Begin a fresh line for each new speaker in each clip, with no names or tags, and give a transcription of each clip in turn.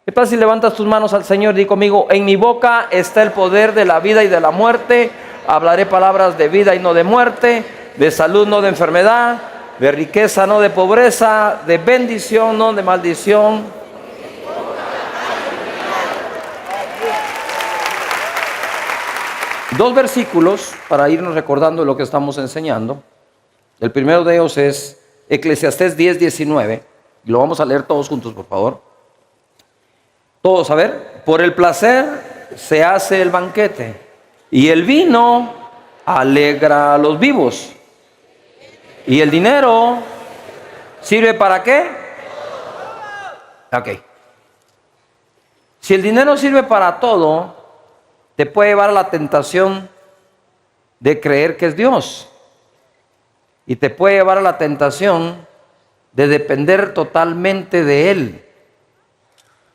¿Qué tal si levantas tus manos al Señor y di conmigo: en mi boca está el poder de la vida y de la muerte? Hablaré palabras de vida y no de muerte, de salud no de enfermedad, de riqueza no de pobreza, de bendición no de maldición. Dos versículos para irnos recordando lo que estamos enseñando. El primero de ellos es Eclesiastés 10:19. Lo vamos a leer todos juntos, por favor. Todos, a ver. Por el placer se hace el banquete, y el vino alegra a los vivos. ¿Y el dinero sirve para qué? Ok. Si el dinero sirve para todo, te puede llevar a la tentación de creer que es Dios. Y te puede llevar a la tentación de depender totalmente de Él.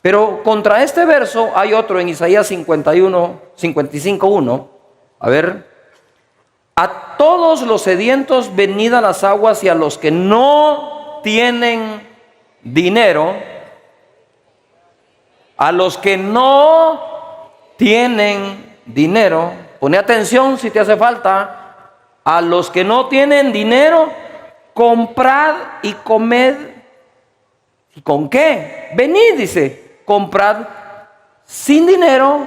Pero contra este verso hay otro en Isaías 55:1. A ver. A todos los sedientos venid a las aguas, y a los que no tienen dinero, a los que no tienen dinero, pone atención si te hace falta, a los que no tienen dinero, comprad y comed. ¿Y con qué? Venid, dice, comprad sin dinero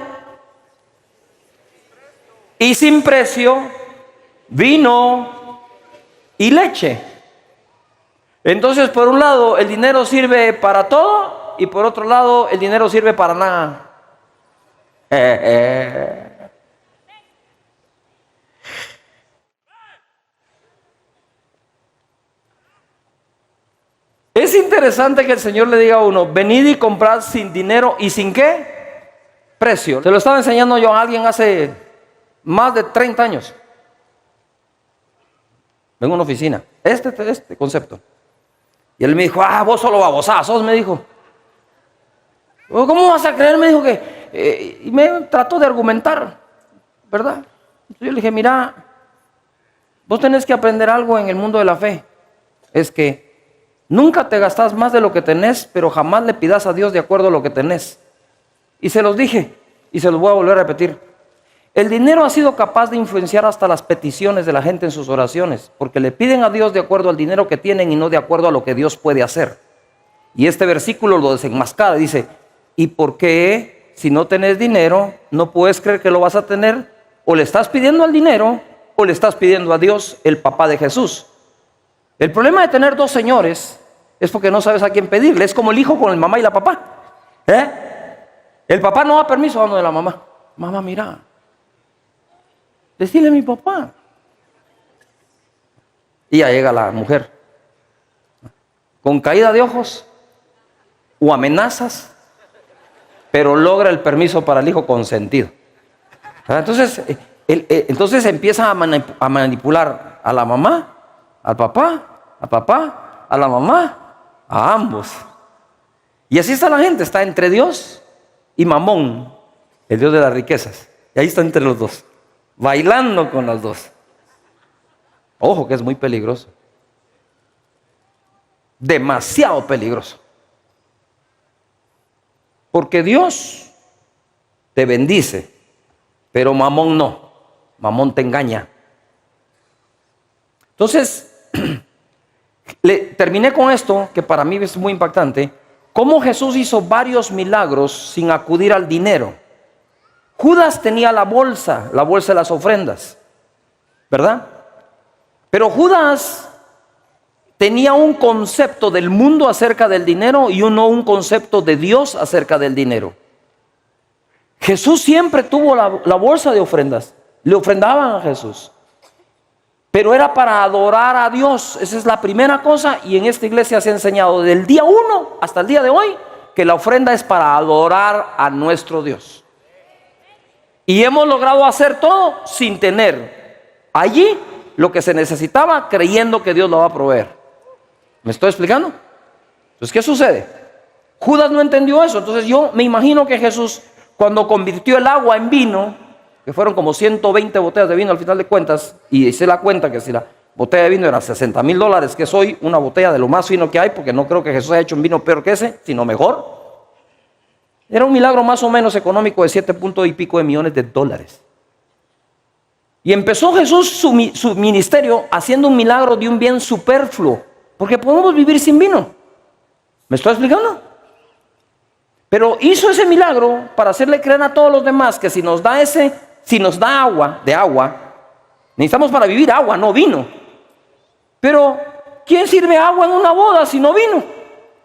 y sin precio vino y leche. Entonces, por un lado, el dinero sirve para todo, y por otro lado, el dinero sirve para nada. Es interesante que el Señor le diga a uno: venid y comprad sin dinero y sin ¿qué? Precio. Se lo estaba enseñando yo a alguien hace más de 30 años. Vengo a una oficina, este concepto. Y él me dijo: vos solo babosazos, me dijo. ¿Cómo vas a creer? Me dijo que... y me trató de argumentar, ¿verdad? Entonces yo le dije: mira, vos tenés que aprender algo en el mundo de la fe. Es que nunca te gastás más de lo que tenés, pero jamás le pidas a Dios de acuerdo a lo que tenés. Y se los dije, y se los voy a volver a repetir. El dinero ha sido capaz de influenciar hasta las peticiones de la gente en sus oraciones, porque le piden a Dios de acuerdo al dinero que tienen y no de acuerdo a lo que Dios puede hacer. Y este versículo lo desenmascara, dice: ¿y por qué, si no tenés dinero, no puedes creer que lo vas a tener? O le estás pidiendo al dinero, o le estás pidiendo a Dios, el papá de Jesús. El problema de tener dos señores es porque no sabes a quién pedirle. Es como el hijo con el mamá y la papá. El papá no da permiso a uno de la mamá. Mamá, mira, decirle a mi papá. Y ya llega la mujer con caída de ojos o amenazas, pero logra el permiso para el hijo consentido. Entonces empieza a manipular a la mamá, al papá, a la mamá, a ambos. Y así está la gente, está entre Dios y Mamón, el Dios de las riquezas. Y ahí está entre los dos, bailando con los dos. Ojo que es muy peligroso. Demasiado peligroso. Porque Dios te bendice, pero Mamón no. Mamón te engaña. Entonces, terminé con esto, que para mí es muy impactante. Cómo Jesús hizo varios milagros sin acudir al dinero. Judas tenía la bolsa de las ofrendas, ¿verdad? Pero Judas tenía un concepto del mundo acerca del dinero y un concepto de Dios acerca del dinero. Jesús siempre tuvo la bolsa de ofrendas. Le ofrendaban a Jesús. Pero era para adorar a Dios. Esa es la primera cosa. Y en esta iglesia se ha enseñado desde el día 1 hasta el día de hoy que la ofrenda es para adorar a nuestro Dios. Y hemos logrado hacer todo sin tener allí lo que se necesitaba, creyendo que Dios lo va a proveer. ¿Me estoy explicando? Entonces, ¿qué sucede? Judas no entendió eso. Entonces yo me imagino que Jesús, cuando convirtió el agua en vino, que fueron como 120 botellas de vino al final de cuentas, y hice la cuenta que si la botella de vino era $60,000, que es hoy una botella de lo más fino que hay, porque no creo que Jesús haya hecho un vino peor que ese, sino mejor. Era un milagro más o menos económico de 7 puntos y pico de millones de dólares. Y empezó Jesús su ministerio haciendo un milagro de un bien superfluo, porque podemos vivir sin vino. ¿Me estoy explicando? Pero hizo ese milagro para hacerle creer a todos los demás que si nos da agua, necesitamos para vivir agua, no vino. Pero ¿quién sirve agua en una boda si no vino?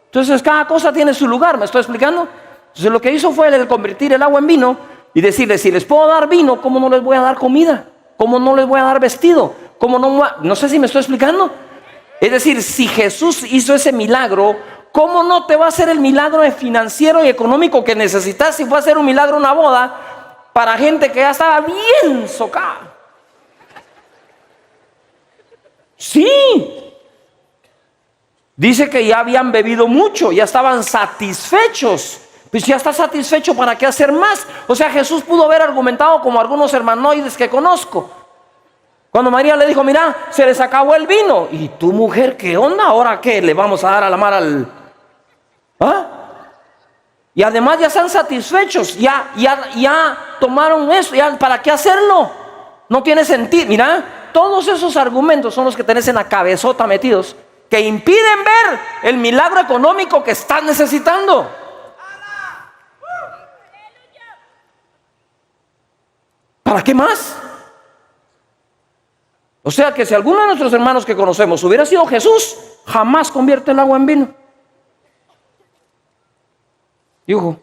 Entonces cada cosa tiene su lugar, ¿me estoy explicando? Entonces lo que hizo fue el convertir el agua en vino y decirle, si les puedo dar vino, ¿cómo no les voy a dar comida? ¿Cómo no les voy a dar vestido? ¿Cómo no sé si me estoy explicando? Es decir, si Jesús hizo ese milagro, ¿cómo no te va a hacer el milagro financiero y económico que necesitas si fue a hacer un milagro una boda para gente que ya estaba bien socada? Sí. Dice que ya habían bebido mucho, ya estaban satisfechos. Pues ya está satisfecho, ¿para qué hacer más? O sea, Jesús pudo haber argumentado como algunos hermanoides que conozco. Cuando María le dijo, mira, se les acabó el vino. ¿Y tu mujer qué onda? ¿Ahora qué? ¿Le vamos a dar a la mar al...? ¿Ah? Y además ya están satisfechos, ya tomaron eso, ya, ¿para qué hacerlo? No tiene sentido. Mira, todos esos argumentos son los que tenés en la cabezota metidos, que impiden ver el milagro económico que estás necesitando. ¿Para qué más? O sea que si alguno de nuestros hermanos que conocemos hubiera sido Jesús, jamás convierte el agua en vino. Y ojo,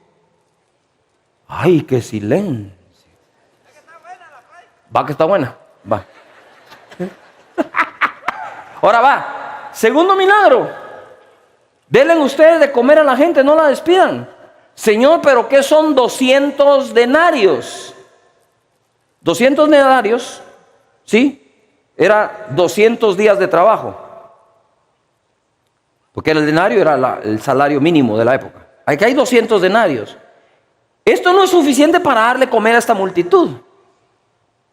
ay, qué silencio. Va que está buena, va. Ahora va, segundo milagro. Denle ustedes de comer a la gente, no la despidan. Señor, pero ¿qué son 200 denarios? 200 denarios, ¿sí? Era 200 días de trabajo. Porque el denario era el salario mínimo de la época. Aquí hay 200 denarios. Esto no es suficiente para darle comer a esta multitud.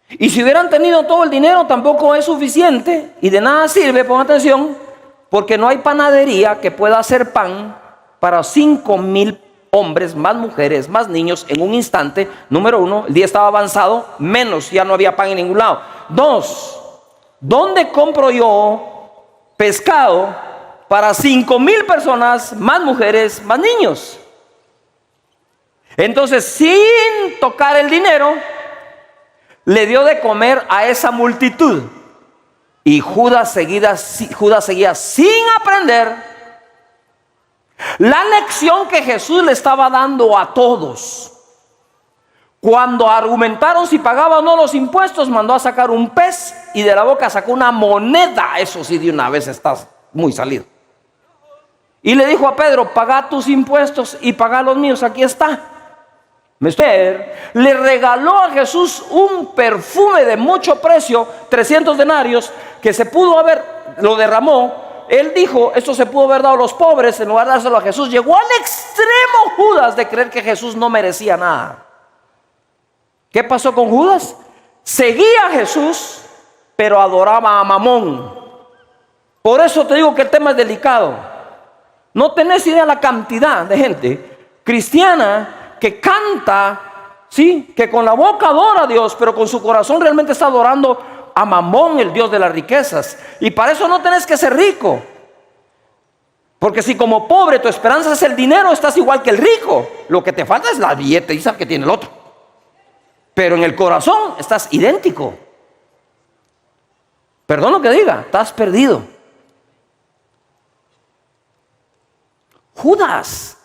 Y si hubieran tenido todo el dinero, tampoco es suficiente. Y de nada sirve, pongan atención, porque no hay panadería que pueda hacer pan para 5,000 hombres, más mujeres, más niños en un instante. Número uno, el día estaba avanzado, menos, ya no había pan en ningún lado. Dos, ¿dónde compro yo pescado para 5,000 personas, más mujeres, más niños? Entonces, sin tocar el dinero, le dio de comer a esa multitud. Y Judas seguía sin aprender la lección que Jesús le estaba dando a todos. Cuando argumentaron si pagaba o no los impuestos, mandó a sacar un pez y de la boca sacó una moneda. Eso sí, de una vez estás muy salido. Y le dijo a Pedro, paga tus impuestos y paga los míos, aquí está. Le regaló a Jesús un perfume de mucho precio, 300 denarios, que lo derramó. Él dijo, esto se pudo haber dado a los pobres en lugar de dárselo a Jesús. Llegó al extremo Judas de creer que Jesús no merecía nada. ¿Qué pasó con Judas? Seguía a Jesús, pero adoraba a Mamón. Por eso te digo que el tema es delicado. No tenés idea la cantidad de gente cristiana que canta, ¿sí? Que con la boca adora a Dios, pero con su corazón realmente está adorando a Mamón, el Dios de las riquezas. Y para eso no tenés que ser rico. Porque si como pobre tu esperanza es el dinero, estás igual que el rico. Lo que te falta es la billete que tiene el otro. Pero en el corazón estás idéntico. Perdón lo que diga, estás perdido. Judas,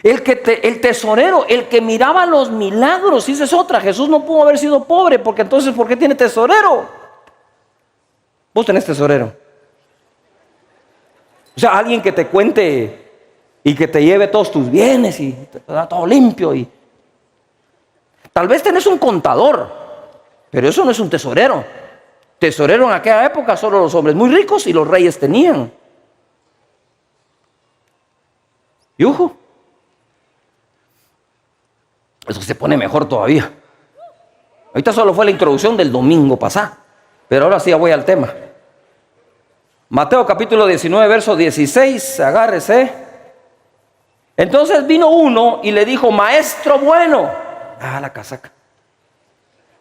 el tesorero, el que miraba los milagros. Y esa es otra. Jesús no pudo haber sido pobre, porque entonces ¿por qué tiene tesorero? Vos tenés tesorero. O sea, alguien que te cuente y que te lleve todos tus bienes y te da todo limpio. Y tal vez tenés un contador, pero eso no es un tesorero. Tesorero en aquella época solo los hombres muy ricos y los reyes tenían. Y ojo, eso se pone mejor todavía. Ahorita solo fue la introducción del domingo pasado, pero ahora sí ya voy al tema. Mateo capítulo 19, verso 16, agárrese. Entonces vino uno y le dijo: maestro bueno, la casaca,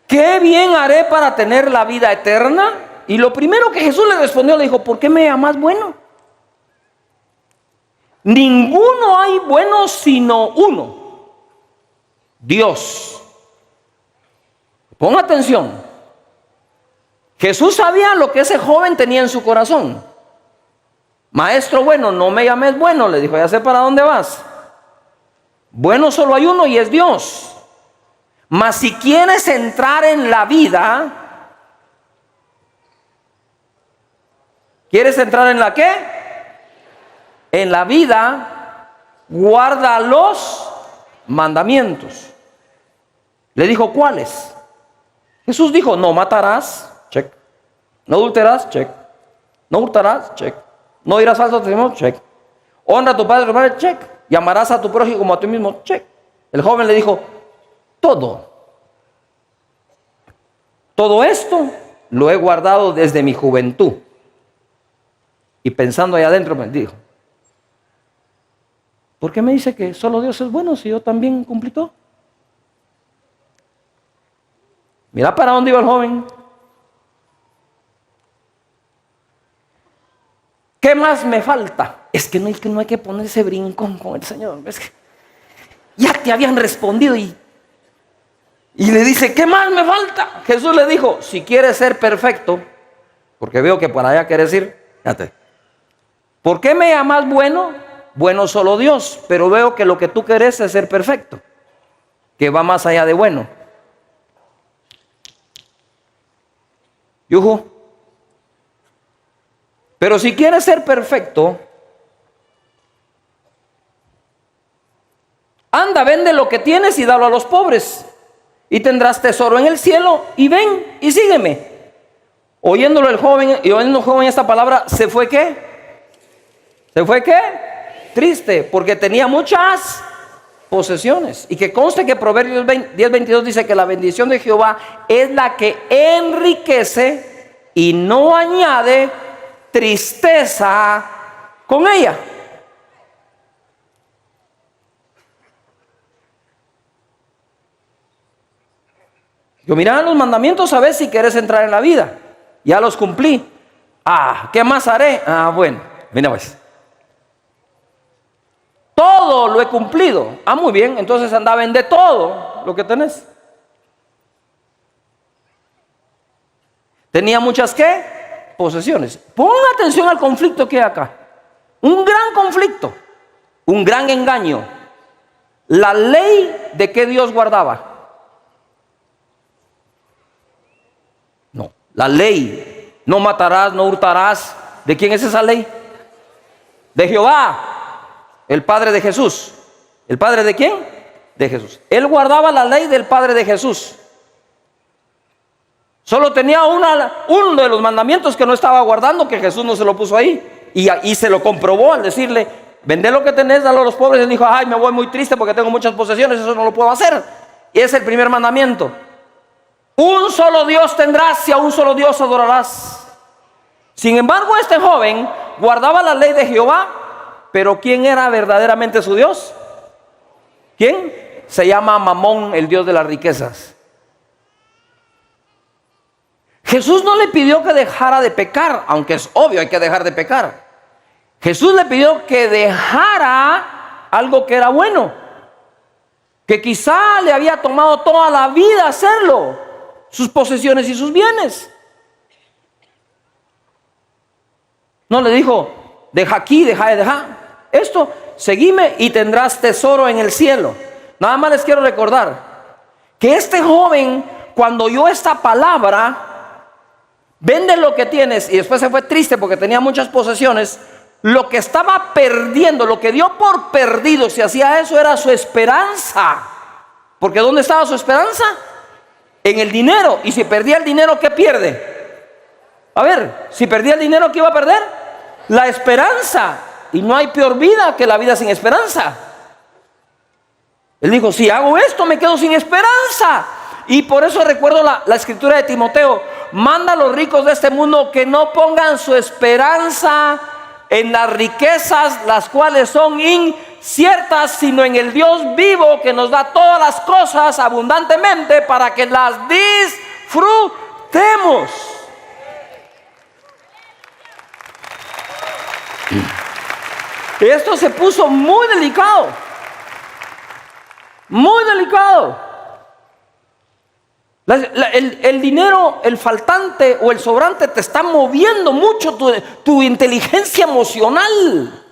¿qué bien haré para tener la vida eterna? Y lo primero que Jesús le respondió, le dijo: ¿por qué me llamas bueno? Ninguno hay bueno sino uno, Dios. Ponga atención. Jesús sabía lo que ese joven tenía en su corazón. Maestro bueno, no me llames bueno, le dijo, ya sé para dónde vas. Bueno solo hay uno y es Dios. Mas si quieres entrar en la vida, ¿quieres entrar en la qué? En la vida, guarda los mandamientos. Le dijo: ¿cuáles? Jesús dijo: no matarás, check. No adulterarás, check. No hurtarás, check. No dirás falso testimonio, check. Honra a tu padre y a tu madre, check. Y amarás a tu prójimo como a ti mismo, check. El joven le dijo: todo esto lo he guardado desde mi juventud. Y pensando ahí adentro me dijo: ¿por qué me dice que solo Dios es bueno si yo también cumplí todo? Mira para dónde iba el joven. ¿Qué más me falta? Es que no hay que ponerse brincón con el Señor. Es que ya te habían respondido y le dice: ¿qué más me falta? Jesús le dijo: si quieres ser perfecto, porque veo que para allá quieres ir, fíjate. ¿Por qué me llamas bueno? Bueno solo Dios, pero veo que lo que tú querés es ser perfecto, que va más allá de bueno. Yujú. Pero si quieres ser perfecto, anda, vende lo que tienes y dalo a los pobres, y tendrás tesoro en el cielo, y ven y sígueme. Oyéndolo el joven, y oyendo el joven esta palabra, ¿se fue qué? ¿Se fue qué? Triste, porque tenía muchas posesiones. Y que conste que Proverbios 10:22 dice que la bendición de Jehová es la que enriquece y no añade tristeza con ella. Yo, mira los mandamientos, a ver si quieres entrar en la vida. Ya los cumplí. ¿Qué más haré? Bueno, mira pues. Todo lo he cumplido. Muy bien, entonces anda a vender todo lo que tenés. Tenía muchas ¿qué? Posesiones. Ponga atención al conflicto que hay acá. Un gran conflicto, un gran engaño. La ley de que Dios guardaba. No, la ley. No matarás, no hurtarás. ¿De quién es esa ley? De Jehová, el Padre de Jesús. ¿El Padre de quién? De Jesús. Él guardaba la ley del Padre de Jesús. Solo tenía uno de los mandamientos que no estaba guardando, que Jesús no se lo puso ahí. Y se lo comprobó al decirle: vende lo que tenés, dalo a los pobres. Él dijo: me voy muy triste porque tengo muchas posesiones, eso no lo puedo hacer. Y es el primer mandamiento. Un solo Dios tendrás y a un solo Dios adorarás. Sin embargo, este joven guardaba la ley de Jehová, pero ¿quién era verdaderamente su Dios? ¿Quién? Se llama Mamón, el Dios de las riquezas. Jesús no le pidió que dejara de pecar, aunque es obvio, hay que dejar de pecar. Jesús le pidió que dejara algo que era bueno, que quizá le había tomado toda la vida hacerlo, sus posesiones y sus bienes. No le dijo: deja aquí, deja esto, seguime y tendrás tesoro en el cielo. Nada más les quiero recordar que este joven, cuando oyó esta palabra, vende lo que tienes, y después se fue triste porque tenía muchas posesiones. Lo que estaba perdiendo, lo que dio por perdido, si hacía eso, era su esperanza. Porque ¿dónde estaba su esperanza? En el dinero. Y si perdía el dinero, ¿qué pierde? A ver, si perdía el dinero, ¿qué iba a perder? La esperanza. Y no hay peor vida que la vida sin esperanza. Él dijo: si hago esto, me quedo sin esperanza. Y por eso recuerdo la escritura de Timoteo: manda a los ricos de este mundo que no pongan su esperanza en las riquezas, las cuales son inciertas, sino en el Dios vivo que nos da todas las cosas abundantemente para que las disfrutemos. Esto se puso muy delicado. Muy delicado. El dinero, el faltante o el sobrante te está moviendo mucho tu inteligencia emocional.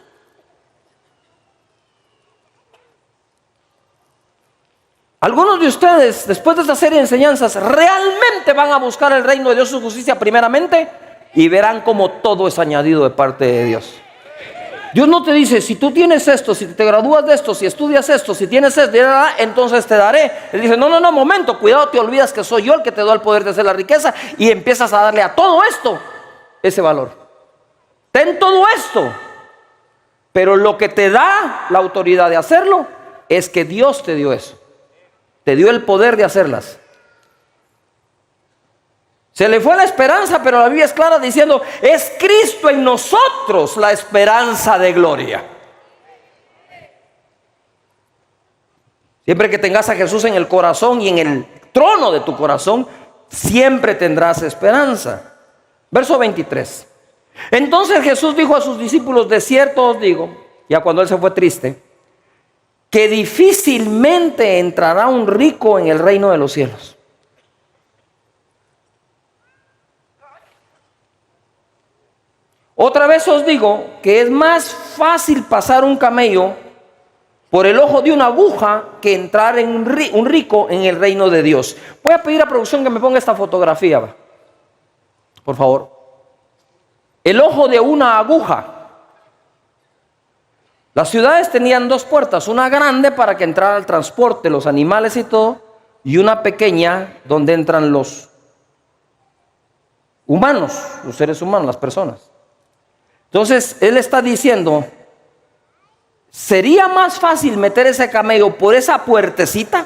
Algunos de ustedes, después de esta serie de enseñanzas, realmente van a buscar el reino de Dios y su justicia primeramente, y verán como todo es añadido de parte de Dios. Dios no te dice, si tú tienes esto, si te gradúas de esto, si estudias esto, si tienes esto, entonces te daré. Él dice, no, momento, cuidado, te olvidas que soy yo el que te da el poder de hacer la riqueza, y empiezas a darle a todo esto ese valor. Ten todo esto, pero lo que te da la autoridad de hacerlo es que Dios te dio eso. Te dio el poder de hacerlas. Se le fue la esperanza, pero la Biblia es clara diciendo, es Cristo en nosotros la esperanza de gloria. Siempre que tengas a Jesús en el corazón y en el trono de tu corazón, siempre tendrás esperanza. Verso 23. Entonces Jesús dijo a sus discípulos, de cierto os digo, ya cuando él se fue triste, que difícilmente entrará un rico en el reino de los cielos. Otra vez os digo que es más fácil pasar un camello por el ojo de una aguja que entrar en un rico en el reino de Dios. Voy a pedir a producción que me ponga esta fotografía, por favor. El ojo de una aguja. Las ciudades tenían dos puertas, una grande para que entrara el transporte, los animales y todo, y una pequeña donde entran los humanos, los seres humanos, las personas. Entonces, él está diciendo, ¿sería más fácil meter ese camello por esa puertecita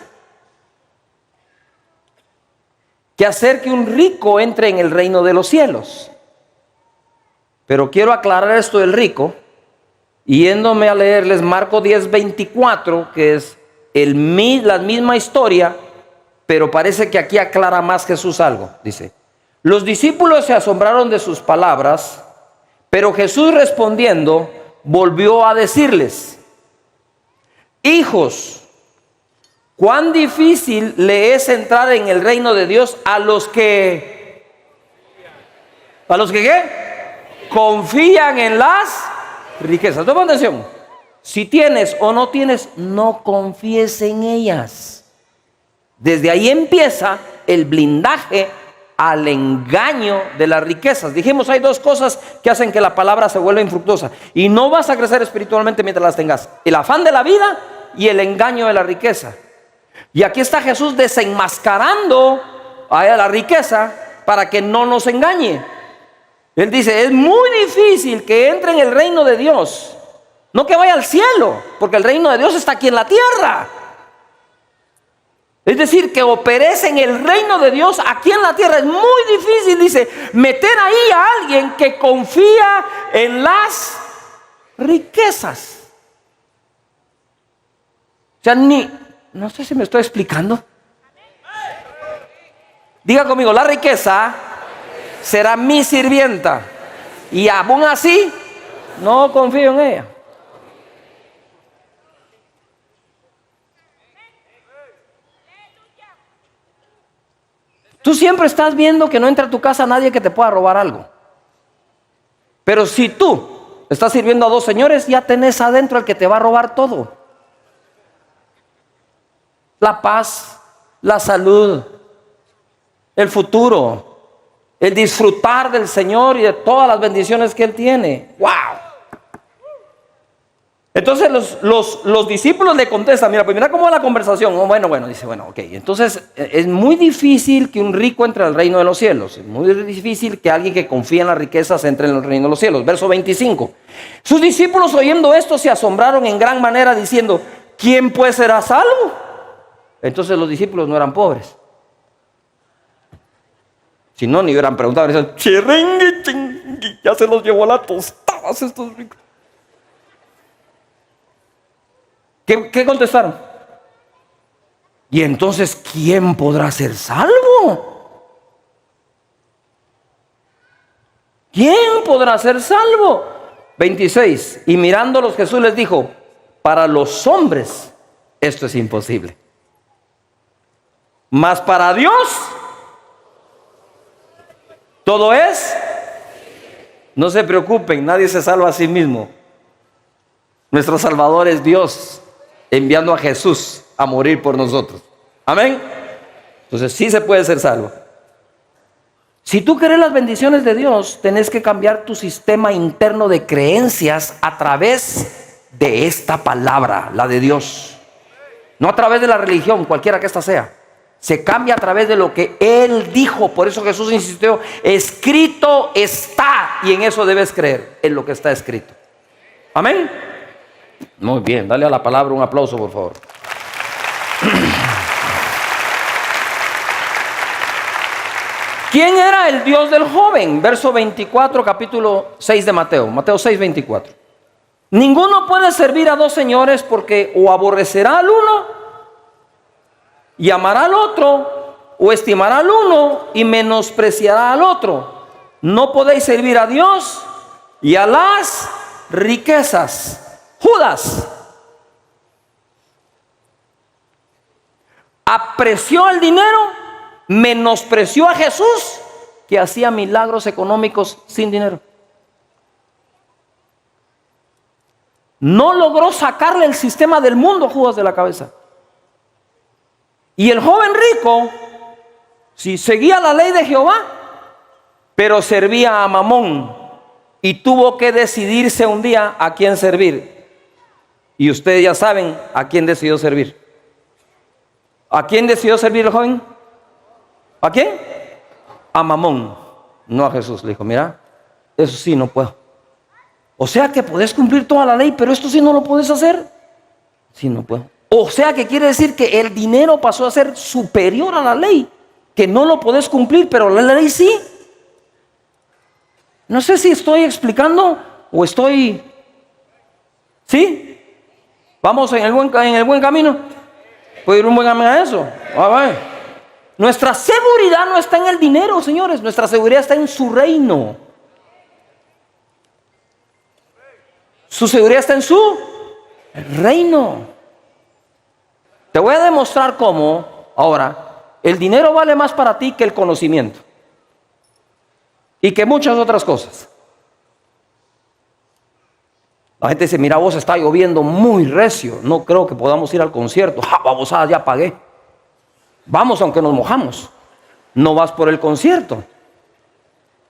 que hacer que un rico entre en el reino de los cielos? Pero quiero aclarar esto del rico, yéndome a leerles Marcos 10:24, que es la misma historia, pero parece que aquí aclara más Jesús algo. Dice, los discípulos se asombraron de sus palabras, pero Jesús respondiendo, volvió a decirles, hijos, cuán difícil le es entrar en el reino de Dios a los que ¿qué? Confían en las riquezas. Toma atención, si tienes o no tienes, no confíes en ellas. Desde ahí empieza el blindaje al engaño de las riquezas. Dijimos, hay dos cosas que hacen que la palabra se vuelva infructuosa, y no vas a crecer espiritualmente mientras las tengas: el afán de la vida y el engaño de la riqueza. Y aquí está Jesús desenmascarando a la riqueza para que no nos engañe. Él dice, es muy difícil que entre en el reino de Dios, no que vaya al cielo, porque el reino de Dios está aquí en la tierra. Es decir, que operes en el reino de Dios aquí en la tierra. Es muy difícil, dice, meter ahí a alguien que confía en las riquezas. O sea, no sé si me estoy explicando. Diga conmigo, la riqueza será mi sirvienta, y aún así no confío en ella. Tú siempre estás viendo que no entra a tu casa nadie que te pueda robar algo. Pero si tú estás sirviendo a dos señores, ya tenés adentro al que te va a robar todo. La paz, la salud, el futuro, el disfrutar del Señor y de todas las bendiciones que Él tiene. ¡Wow! Entonces los discípulos le contestan, mira cómo va la conversación. Dice, ok, entonces es muy difícil que un rico entre al reino de los cielos. Es muy difícil que alguien que confía en las riquezas entre en el reino de los cielos. Verso 25. Sus discípulos, oyendo esto, se asombraron en gran manera, diciendo, ¿quién pues será salvo? Entonces los discípulos no eran pobres. Si no, ni hubieran preguntado. Dicen, chiringue, ya se los llevó la tostada. pensabas estos ricos? ¿Qué contestaron? Y entonces, ¿quién podrá ser salvo? ¿Quién podrá ser salvo? 26. Y mirándolos Jesús les dijo: para los hombres esto es imposible, mas para Dios todo es. No se preocupen, nadie se salva a sí mismo. Nuestro Salvador es Dios, enviando a Jesús a morir por nosotros. Amén. Entonces sí se puede ser salvo. Si tú quieres las bendiciones de Dios, tenés que cambiar tu sistema interno de creencias a través de esta palabra, la de Dios. No a través de la religión, cualquiera que ésta sea. Se cambia a través de lo que Él dijo. Por eso Jesús insistió: escrito está. Y en eso debes creer, en lo que está escrito. Amén. Muy bien, dale a la palabra un aplauso, por favor. ¿Quién era el Dios del joven? Verso 24, capítulo 6 de Mateo. Mateo 6, 24. Ninguno puede servir a dos señores, porque o aborrecerá al uno y amará al otro, o estimará al uno y menospreciará al otro. No podéis servir a Dios y a las riquezas. Judas apreció el dinero, menospreció a Jesús, que hacía milagros económicos sin dinero. No logró sacarle el sistema del mundo a Judas de la cabeza. Y el joven rico, sí, seguía la ley de Jehová, pero servía a Mamón, y tuvo que decidirse un día a quién servir. Y ustedes ya saben a quién decidió servir. ¿A quién decidió servir el joven? ¿A quién? A Mamón, no a Jesús. Le dijo: mira, eso sí no puedo. O sea que podés cumplir toda la ley, pero esto sí no lo puedes hacer. Sí, no puedo. O sea que quiere decir que el dinero pasó a ser superior a la ley, que no lo podés cumplir, pero la ley sí. No sé si estoy explicando o estoy... ¿Sí? ¿Vamos en el buen camino? ¿Puede ir un buen camino a eso? Nuestra seguridad no está en el dinero, señores. Nuestra seguridad está en su reino. Su seguridad está en su reino. Te voy a demostrar cómo, ahora, el dinero vale más para ti que el conocimiento y que muchas otras cosas. La gente dice: mira vos, está lloviendo muy recio, no creo que podamos ir al concierto. Babosada, ya pagué. Vamos aunque nos mojamos. No vas por el concierto.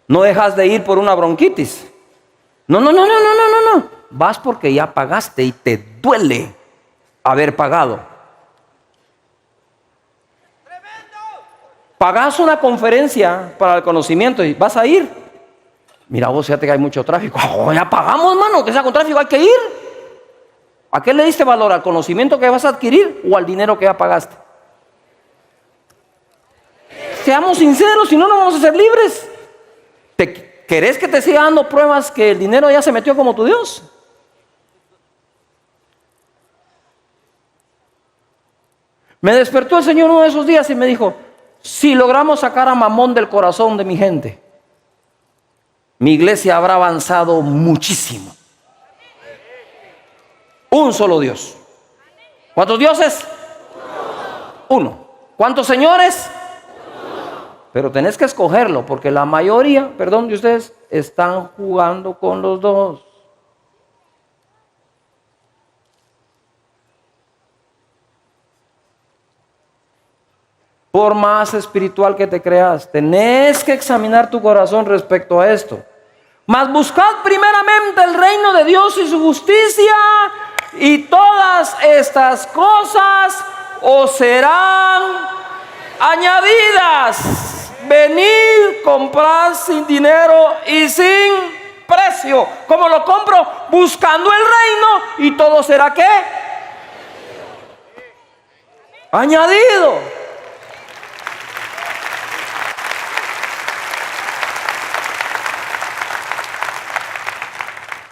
No dejas de ir por una bronquitis. No. Vas porque ya pagaste y te duele haber pagado. Pagas una conferencia para el conocimiento y vas a ir. Mira vos, fíjate que hay mucho tráfico. Ya pagamos, mano, que sea con tráfico hay que ir. ¿A qué le diste valor? ¿Al conocimiento que vas a adquirir o al dinero que ya pagaste? Seamos sinceros, si no, no vamos a ser libres. ¿Querés que te siga dando pruebas que el dinero ya se metió como tu Dios? Me despertó el Señor uno de esos días y me dijo: si logramos sacar a Mamón del corazón de mi gente, mi iglesia habrá avanzado muchísimo. Un solo Dios. ¿Cuántos dioses? Uno. ¿Cuántos señores? Pero tenés que escogerlo, porque la mayoría, perdón, de ustedes están jugando con los dos. Por más espiritual que te creas, tenés que examinar tu corazón respecto a esto. Mas buscad primeramente el reino de Dios y su justicia, y todas estas cosas os serán añadidas. Venid, comprad sin dinero y sin precio. ¿Cómo lo compro? Buscando el reino, y todo será ¿qué? Añadido.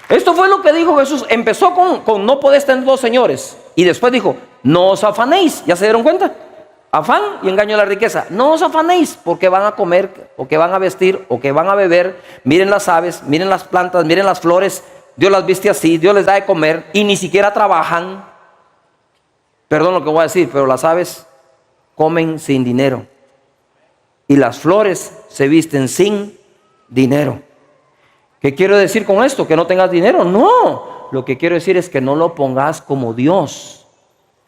Esto fue lo que dijo Jesús. Empezó con no podés tener dos señores. Y después dijo, no os afanéis. ¿Ya se dieron cuenta? Afán y engaño a la riqueza. No os afanéis porque van a comer, o que van a vestir, o que van a beber. Miren las aves, miren las plantas, miren las flores. Dios las viste así, Dios les da de comer y ni siquiera trabajan. Perdón lo que voy a decir, pero las aves comen sin dinero. Y las flores se visten sin dinero. ¿Qué quiero decir con esto? ¿Que no tengas dinero? No, lo que quiero decir es que no lo pongas como Dios.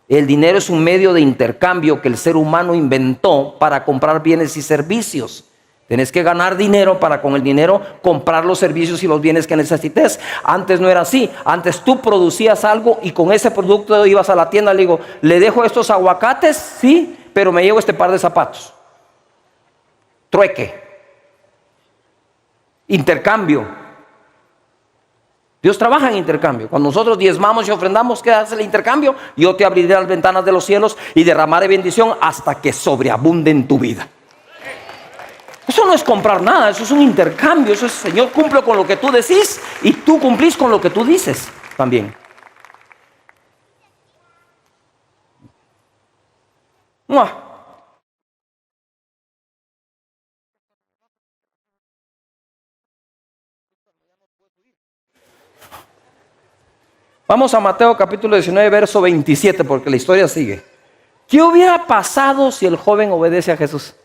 El dinero es un medio de intercambio que el ser humano inventó para comprar bienes y servicios. Tenés que ganar dinero para con el dinero comprar los servicios y los bienes que necesites. Antes no era así. Antes tú producías algo y con ese producto ibas a la tienda y le digo, le dejo estos aguacates, sí, pero me llevo este par de zapatos. Trueque. Intercambio. Dios trabaja en intercambio. Cuando nosotros diezmamos y ofrendamos, ¿qué hace el intercambio? Yo te abriré las ventanas de los cielos y derramaré bendición hasta que sobreabunde en tu vida. Eso no es comprar nada, eso es un intercambio. Eso es, Señor, cumplo con lo que tú decís y tú cumplís con lo que tú dices también. Vamos a Mateo capítulo 19, verso 27, porque la historia sigue. ¿Qué hubiera pasado si el joven obedece a Jesús?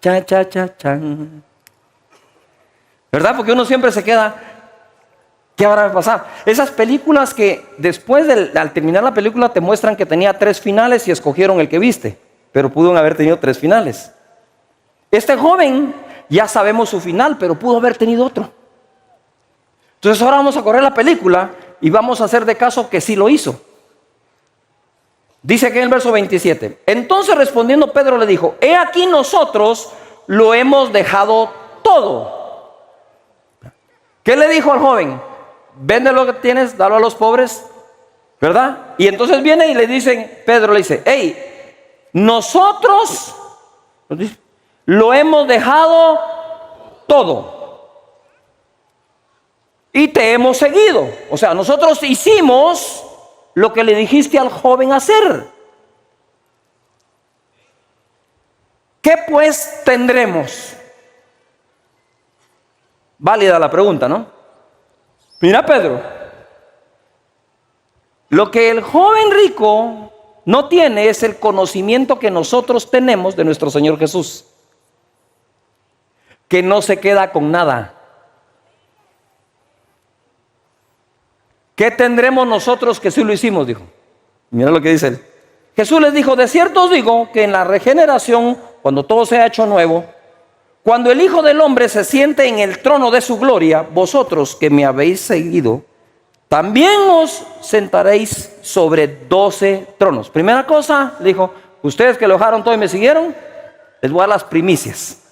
Cha, cha, cha, chan. ¿Verdad? Porque uno siempre se queda, ¿qué habrá pasado? Esas películas que después, al terminar la película, te muestran que tenía 3 finales y escogieron el que viste, pero pudieron haber tenido 3 finales. Este joven, ya sabemos su final, pero pudo haber tenido otro. Entonces ahora vamos a correr la película y vamos a hacer de caso que sí lo hizo. Dice aquí en el verso 27. Entonces respondiendo Pedro le dijo, he aquí nosotros lo hemos dejado todo. ¿Qué le dijo al joven? Vende lo que tienes, dalo a los pobres, ¿verdad? Y entonces viene y le dicen, Pedro le dice, hey, nosotros lo hemos dejado todo y te hemos seguido. O sea, nosotros hicimos lo que le dijiste al joven hacer. ¿Qué pues tendremos? Válida la pregunta, ¿no? Mira, Pedro, lo que el joven rico no tiene es el conocimiento que nosotros tenemos de nuestro Señor Jesús, que no se queda con nada. ¿Qué tendremos nosotros que sí lo hicimos? Dijo. Mira lo que dice él. Jesús les dijo, de cierto os digo que en la regeneración, cuando todo sea hecho nuevo, cuando el Hijo del Hombre se siente en el trono de su gloria, vosotros que me habéis seguido, también os sentaréis sobre 12 tronos. Primera cosa, le dijo, ustedes que lo dejaron todo y me siguieron, les voy a dar las primicias.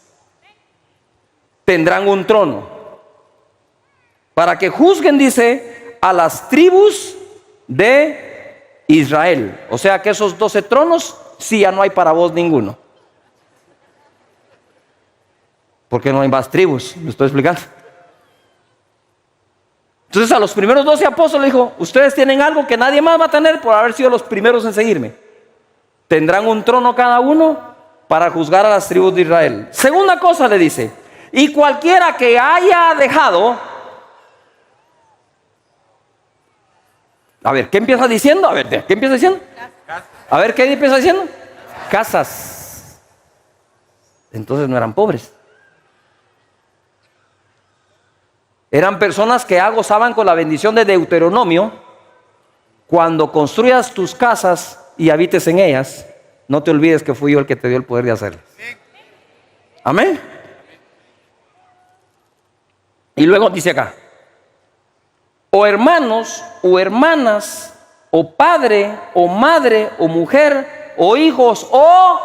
Tendrán un trono. Para que juzguen, dice, a las tribus de Israel. O sea que esos 12 tronos, sí, ya no hay para vos ninguno. Porque no hay más tribus, me estoy explicando. Entonces a los primeros 12 apóstoles le dijo, ustedes tienen algo que nadie más va a tener por haber sido los primeros en seguirme. Tendrán un trono cada uno para juzgar a las tribus de Israel. Segunda cosa le dice, y cualquiera que haya dejado... A ver, ¿qué empieza diciendo? A ver, ¿qué empieza diciendo? A ver, ¿qué empieza diciendo? Casas. Entonces no eran pobres. Eran personas que ya gozaban con la bendición de Deuteronomio. Cuando construyas tus casas y habites en ellas, no te olvides que fui yo el que te dio el poder de hacerlo. Amén. Y luego dice acá, o hermanos, o hermanas, o padre, o madre, o mujer, o hijos, o...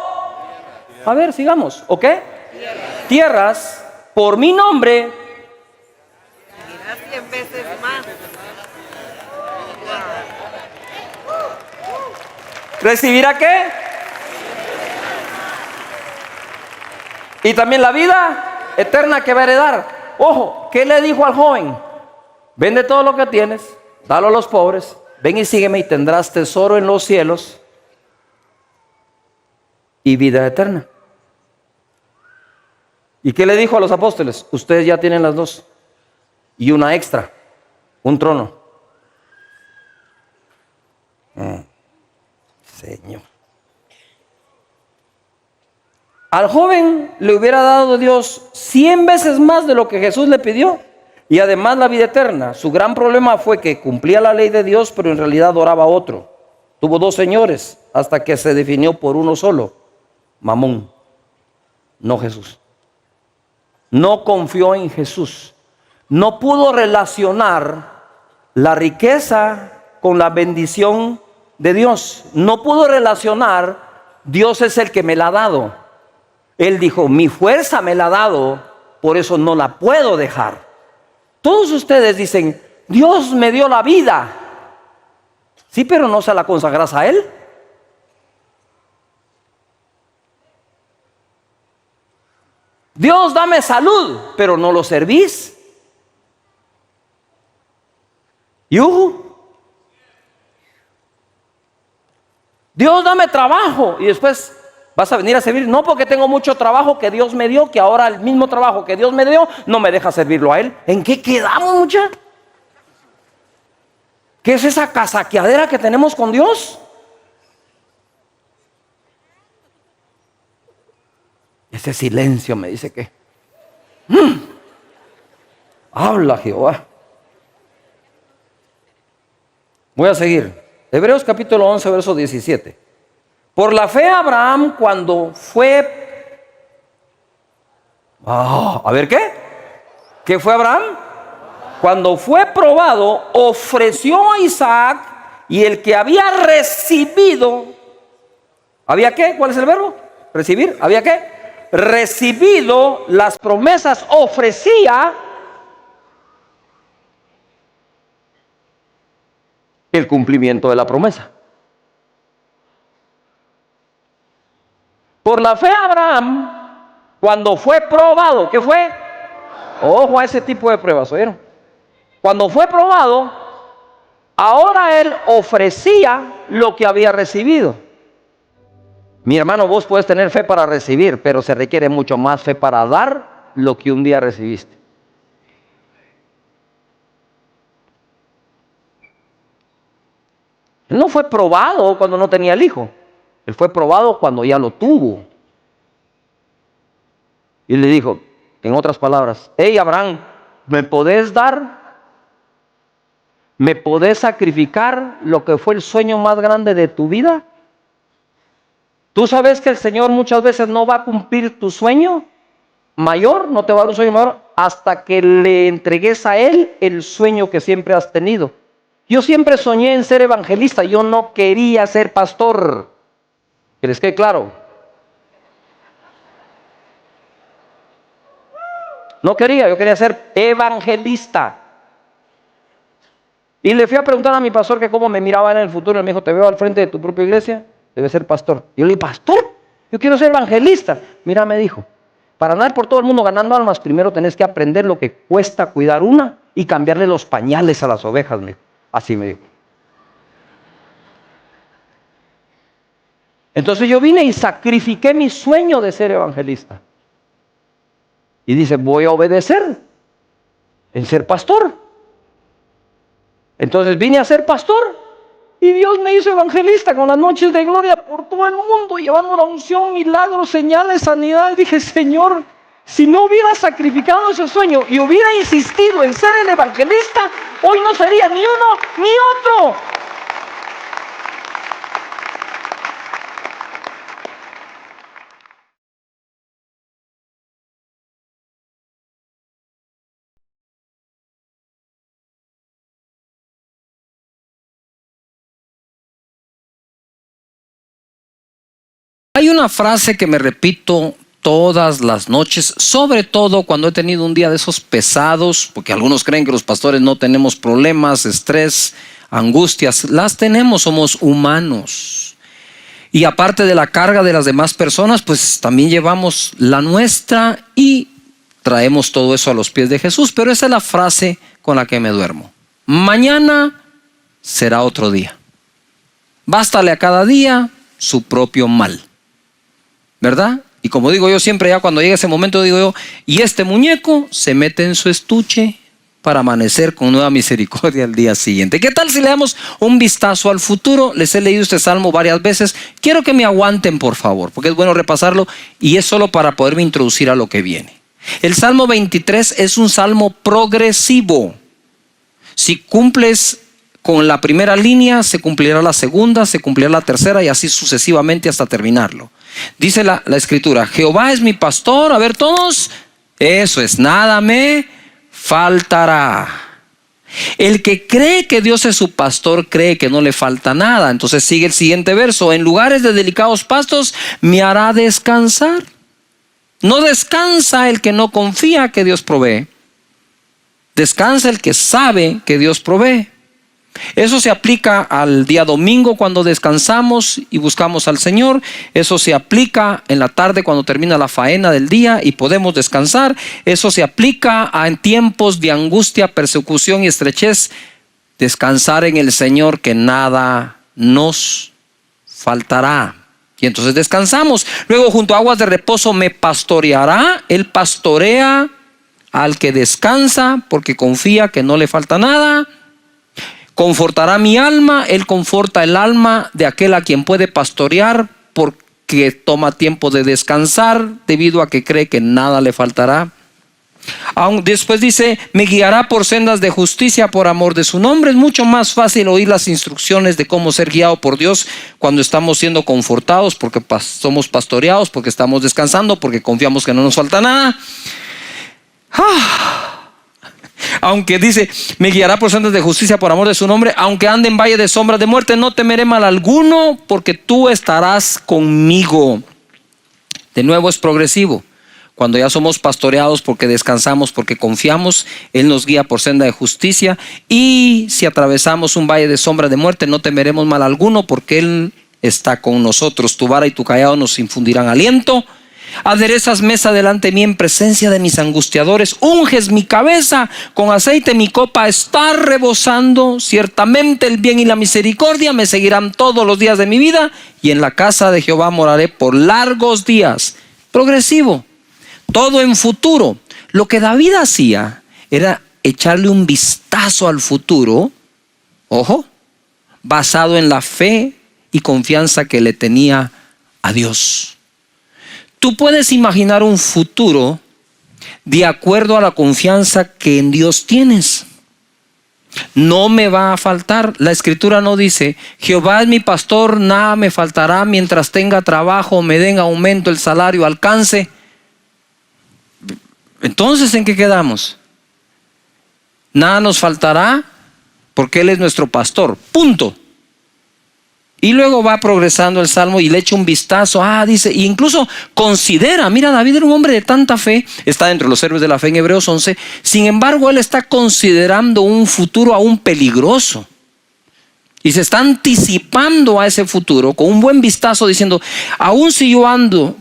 A ver, sigamos, ¿ok? Tierras, por mi nombre.
100 veces más.
¿Recibirá qué? Y también la vida eterna que va a heredar. Ojo, ¿qué le dijo al joven? Vende todo lo que tienes, dalo a los pobres, ven y sígueme y tendrás tesoro en los cielos y vida eterna. ¿Y qué le dijo a los apóstoles? Ustedes ya tienen las dos y una extra, un trono. Señor. Al joven le hubiera dado Dios 100 veces más de lo que Jesús le pidió y además la vida eterna. Su gran problema fue que cumplía la ley de Dios, pero en realidad adoraba a otro. Tuvo dos señores hasta que se definió por uno solo, Mamón, no Jesús. No confió en Jesús. No pudo relacionar la riqueza con la bendición de Dios. No pudo relacionar, Dios es el que me la ha dado. Él dijo, mi fuerza me la ha dado, por eso no la puedo dejar. Todos ustedes dicen, Dios me dio la vida. Sí, pero no se la consagras a Él. Dios, dame salud, pero no lo servís. Dios, dame trabajo, y después vas a venir a servir. No, porque tengo mucho trabajo que Dios me dio, que ahora el mismo trabajo que Dios me dio no me deja servirlo a Él. ¿En qué quedamos, muchachos? ¿Qué es esa casaqueadera que tenemos con Dios? Ese silencio me dice que habla Jehová. Voy a seguir. Hebreos capítulo 11, verso 17. Por la fe Abraham cuando fue... a ver, ¿qué? ¿Qué fue Abraham? Cuando fue probado, ofreció a Isaac, y el que había recibido... ¿Había qué? ¿Cuál es el verbo? Recibir. ¿Había qué? Recibido las promesas, ofrecía el cumplimiento de la promesa. Por la fe Abraham, cuando fue probado, ¿qué fue? Ojo a ese tipo de pruebas, ¿oyeron? Cuando fue probado, ahora él ofrecía lo que había recibido. Mi hermano, vos puedes tener fe para recibir, pero se requiere mucho más fe para dar lo que un día recibiste. Él no fue probado cuando no tenía el hijo. Él fue probado cuando ya lo tuvo. Y le dijo, en otras palabras, hey Abraham, ¿me podés dar? ¿Me podés sacrificar lo que fue el sueño más grande de tu vida? ¿Tú sabes que el Señor muchas veces no va a cumplir tu sueño mayor? No te va a dar un sueño mayor hasta que le entregues a Él el sueño que siempre has tenido. Yo siempre soñé en ser evangelista. Yo no quería ser pastor. Que les quede claro. No quería, yo quería ser evangelista. Y le fui a preguntar a mi pastor que cómo me miraba en el futuro. Él me dijo, te veo al frente de tu propia iglesia, debes ser pastor. Y yo le dije, ¿pastor? Yo quiero ser evangelista. Mira, me dijo, para andar por todo el mundo ganando almas, primero tenés que aprender lo que cuesta cuidar una y cambiarle los pañales a las ovejas. Me dijo. Así me dijo. Entonces yo vine y sacrifiqué mi sueño de ser evangelista. Y dice, voy a obedecer en ser pastor. Entonces vine a ser pastor y Dios me hizo evangelista con las noches de gloria por todo el mundo, llevando la unción, milagros, señales, sanidad. Y dije, Señor, si no hubiera sacrificado ese sueño y hubiera insistido en ser el evangelista, hoy no sería ni uno ni otro.
Hay una frase que me repito todas las noches, sobre todo cuando he tenido un día de esos pesados, porque algunos creen que los pastores no tenemos problemas, estrés, angustias. Las tenemos, somos humanos. Y aparte de la carga de las demás personas, pues también llevamos la nuestra y traemos todo eso a los pies de Jesús. Pero esa es la frase con la que me duermo. Mañana será otro día. Bástale a cada día su propio mal. ¿Verdad? Y como digo yo siempre, ya cuando llega ese momento digo yo, y este muñeco se mete en su estuche para amanecer con nueva misericordia al día siguiente. ¿Qué tal si le damos un vistazo al futuro? Les he leído este salmo varias veces. Quiero que me aguanten, por favor, porque es bueno repasarlo y es solo para poderme introducir a lo que viene. El Salmo 23 es un salmo progresivo. Si cumples con la primera línea, se cumplirá la segunda, se cumplirá la tercera y así sucesivamente hasta terminarlo. Dice la escritura, Jehová es mi pastor. A ver todos, eso es, nada me faltará. El que cree que Dios es su pastor, cree que no le falta nada. Entonces sigue el siguiente verso, en lugares de delicados pastos me hará descansar. No descansa el que no confía que Dios provee. Descansa el que sabe que Dios provee. Eso se aplica al día domingo cuando descansamos y buscamos al Señor. Eso se aplica en la tarde cuando termina la faena del día y podemos descansar. Eso se aplica en tiempos de angustia, persecución y estrechez. Descansar en el Señor, que nada nos faltará. Y entonces descansamos. Luego, junto a aguas de reposo me pastoreará. Él pastorea al que descansa porque confía que no le falta nada. Confortará mi alma. Él conforta el alma de aquel a quien puede pastorear porque toma tiempo de descansar debido a que cree que nada le faltará. Después dice, me guiará por sendas de justicia por amor de su nombre. Es mucho más fácil oír las instrucciones de cómo ser guiado por Dios cuando estamos siendo confortados, porque somos pastoreados, porque estamos descansando, porque confiamos que no nos falta nada. Aunque dice, me guiará por sendas de justicia por amor de su nombre, aunque ande en valle de sombras de muerte, no temeré mal alguno, porque tú estarás conmigo. De nuevo es progresivo. Cuando ya somos pastoreados porque descansamos, porque confiamos, Él nos guía por senda de justicia. Y si atravesamos un valle de sombra de muerte, no temeremos mal alguno, porque Él está con nosotros. Tu vara y tu cayado nos infundirán aliento. Aderezas mesa delante de mí en presencia de mis angustiadores. Unges mi cabeza con aceite, mi copa está rebosando. Ciertamente el bien y la misericordia me seguirán todos los días de mi vida, y en la casa de Jehová moraré por largos días. Progresivo. Todo en futuro. Lo que David hacía era echarle un vistazo al futuro, ojo, basado en la fe y confianza que le tenía a Dios. Tú puedes imaginar un futuro de acuerdo a la confianza que en Dios tienes. No me va a faltar. La escritura no dice, Jehová es mi pastor, nada me faltará mientras tenga trabajo, me den aumento, el salario alcance. Entonces, ¿en qué quedamos? Nada nos faltará porque Él es nuestro pastor. Punto. Y luego va progresando el salmo y le echa un vistazo. Dice, e incluso considera, mira, David era un hombre de tanta fe, está dentro de los héroes de la fe en Hebreos 11. Sin embargo, él está considerando un futuro aún peligroso. Y se está anticipando a ese futuro con un buen vistazo diciendo, aún si yo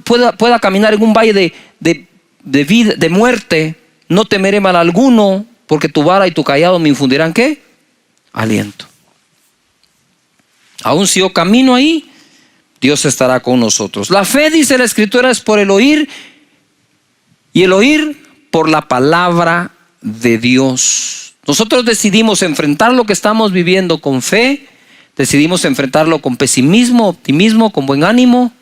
pueda caminar en un valle de vida, de muerte, no temeré mal alguno, porque tu vara y tu cayado me infundirán ¿qué? Aliento. Aún si yo camino ahí, Dios estará con nosotros. La fe, dice la escritura, es por el oír, y el oír por la palabra de Dios. Nosotros decidimos enfrentar lo que estamos viviendo con fe, decidimos enfrentarlo con pesimismo, optimismo, con buen ánimo,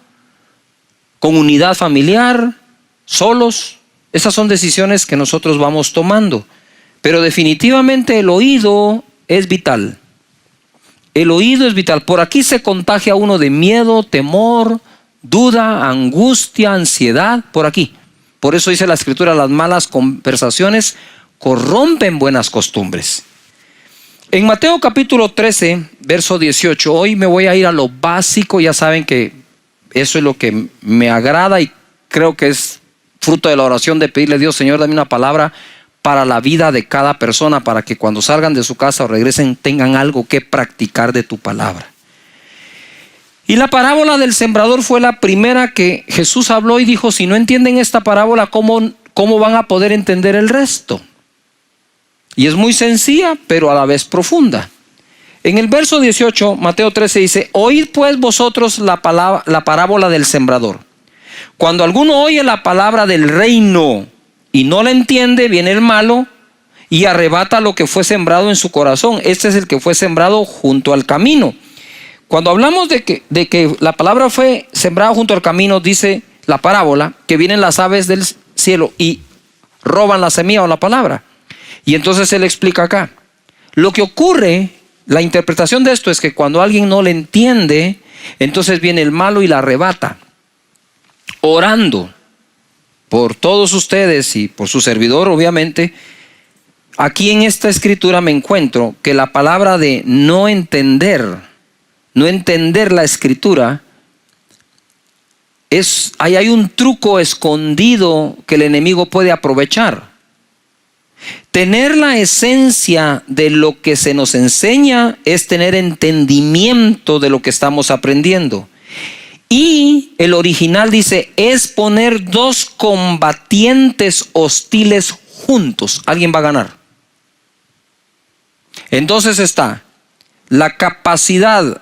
con unidad familiar, solos. Esas son decisiones que nosotros vamos tomando. Pero definitivamente el oído es vital. El oído es vital. Por aquí se contagia uno de miedo, temor, duda, angustia, ansiedad. Por aquí. Por eso dice la escritura, las malas conversaciones corrompen buenas costumbres. En Mateo capítulo 13, verso 18, hoy me voy a ir a lo básico. Ya saben que eso es lo que me agrada y creo que es fruto de la oración de pedirle a Dios, Señor, dame una palabra para la vida de cada persona, para que cuando salgan de su casa o regresen tengan algo que practicar de tu palabra. Y la parábola del sembrador fue la primera que Jesús habló y dijo, si no entienden esta parábola, ¿cómo van a poder entender el resto? Y es muy sencilla, pero a la vez profunda. En el verso 18, Mateo 13 dice: oíd pues vosotros la parábola del sembrador. Cuando alguno oye la palabra del reino y no la entiende, viene el malo y arrebata lo que fue sembrado en su corazón. Este es el que fue sembrado junto al camino. Cuando hablamos de que la palabra fue sembrada junto al camino, dice la parábola que vienen las aves del cielo y roban la semilla o la palabra. Y entonces él explica acá. Lo que ocurre, la interpretación de esto es que cuando alguien no le entiende, entonces viene el malo y la arrebata. Orando por todos ustedes y por su servidor, obviamente, aquí en esta escritura me encuentro que la palabra de no entender la escritura, ahí hay un truco escondido que el enemigo puede aprovechar. Tener la esencia de lo que se nos enseña es tener entendimiento de lo que estamos aprendiendo. Y el original dice, es poner dos combatientes hostiles juntos. Alguien va a ganar. Entonces está la capacidad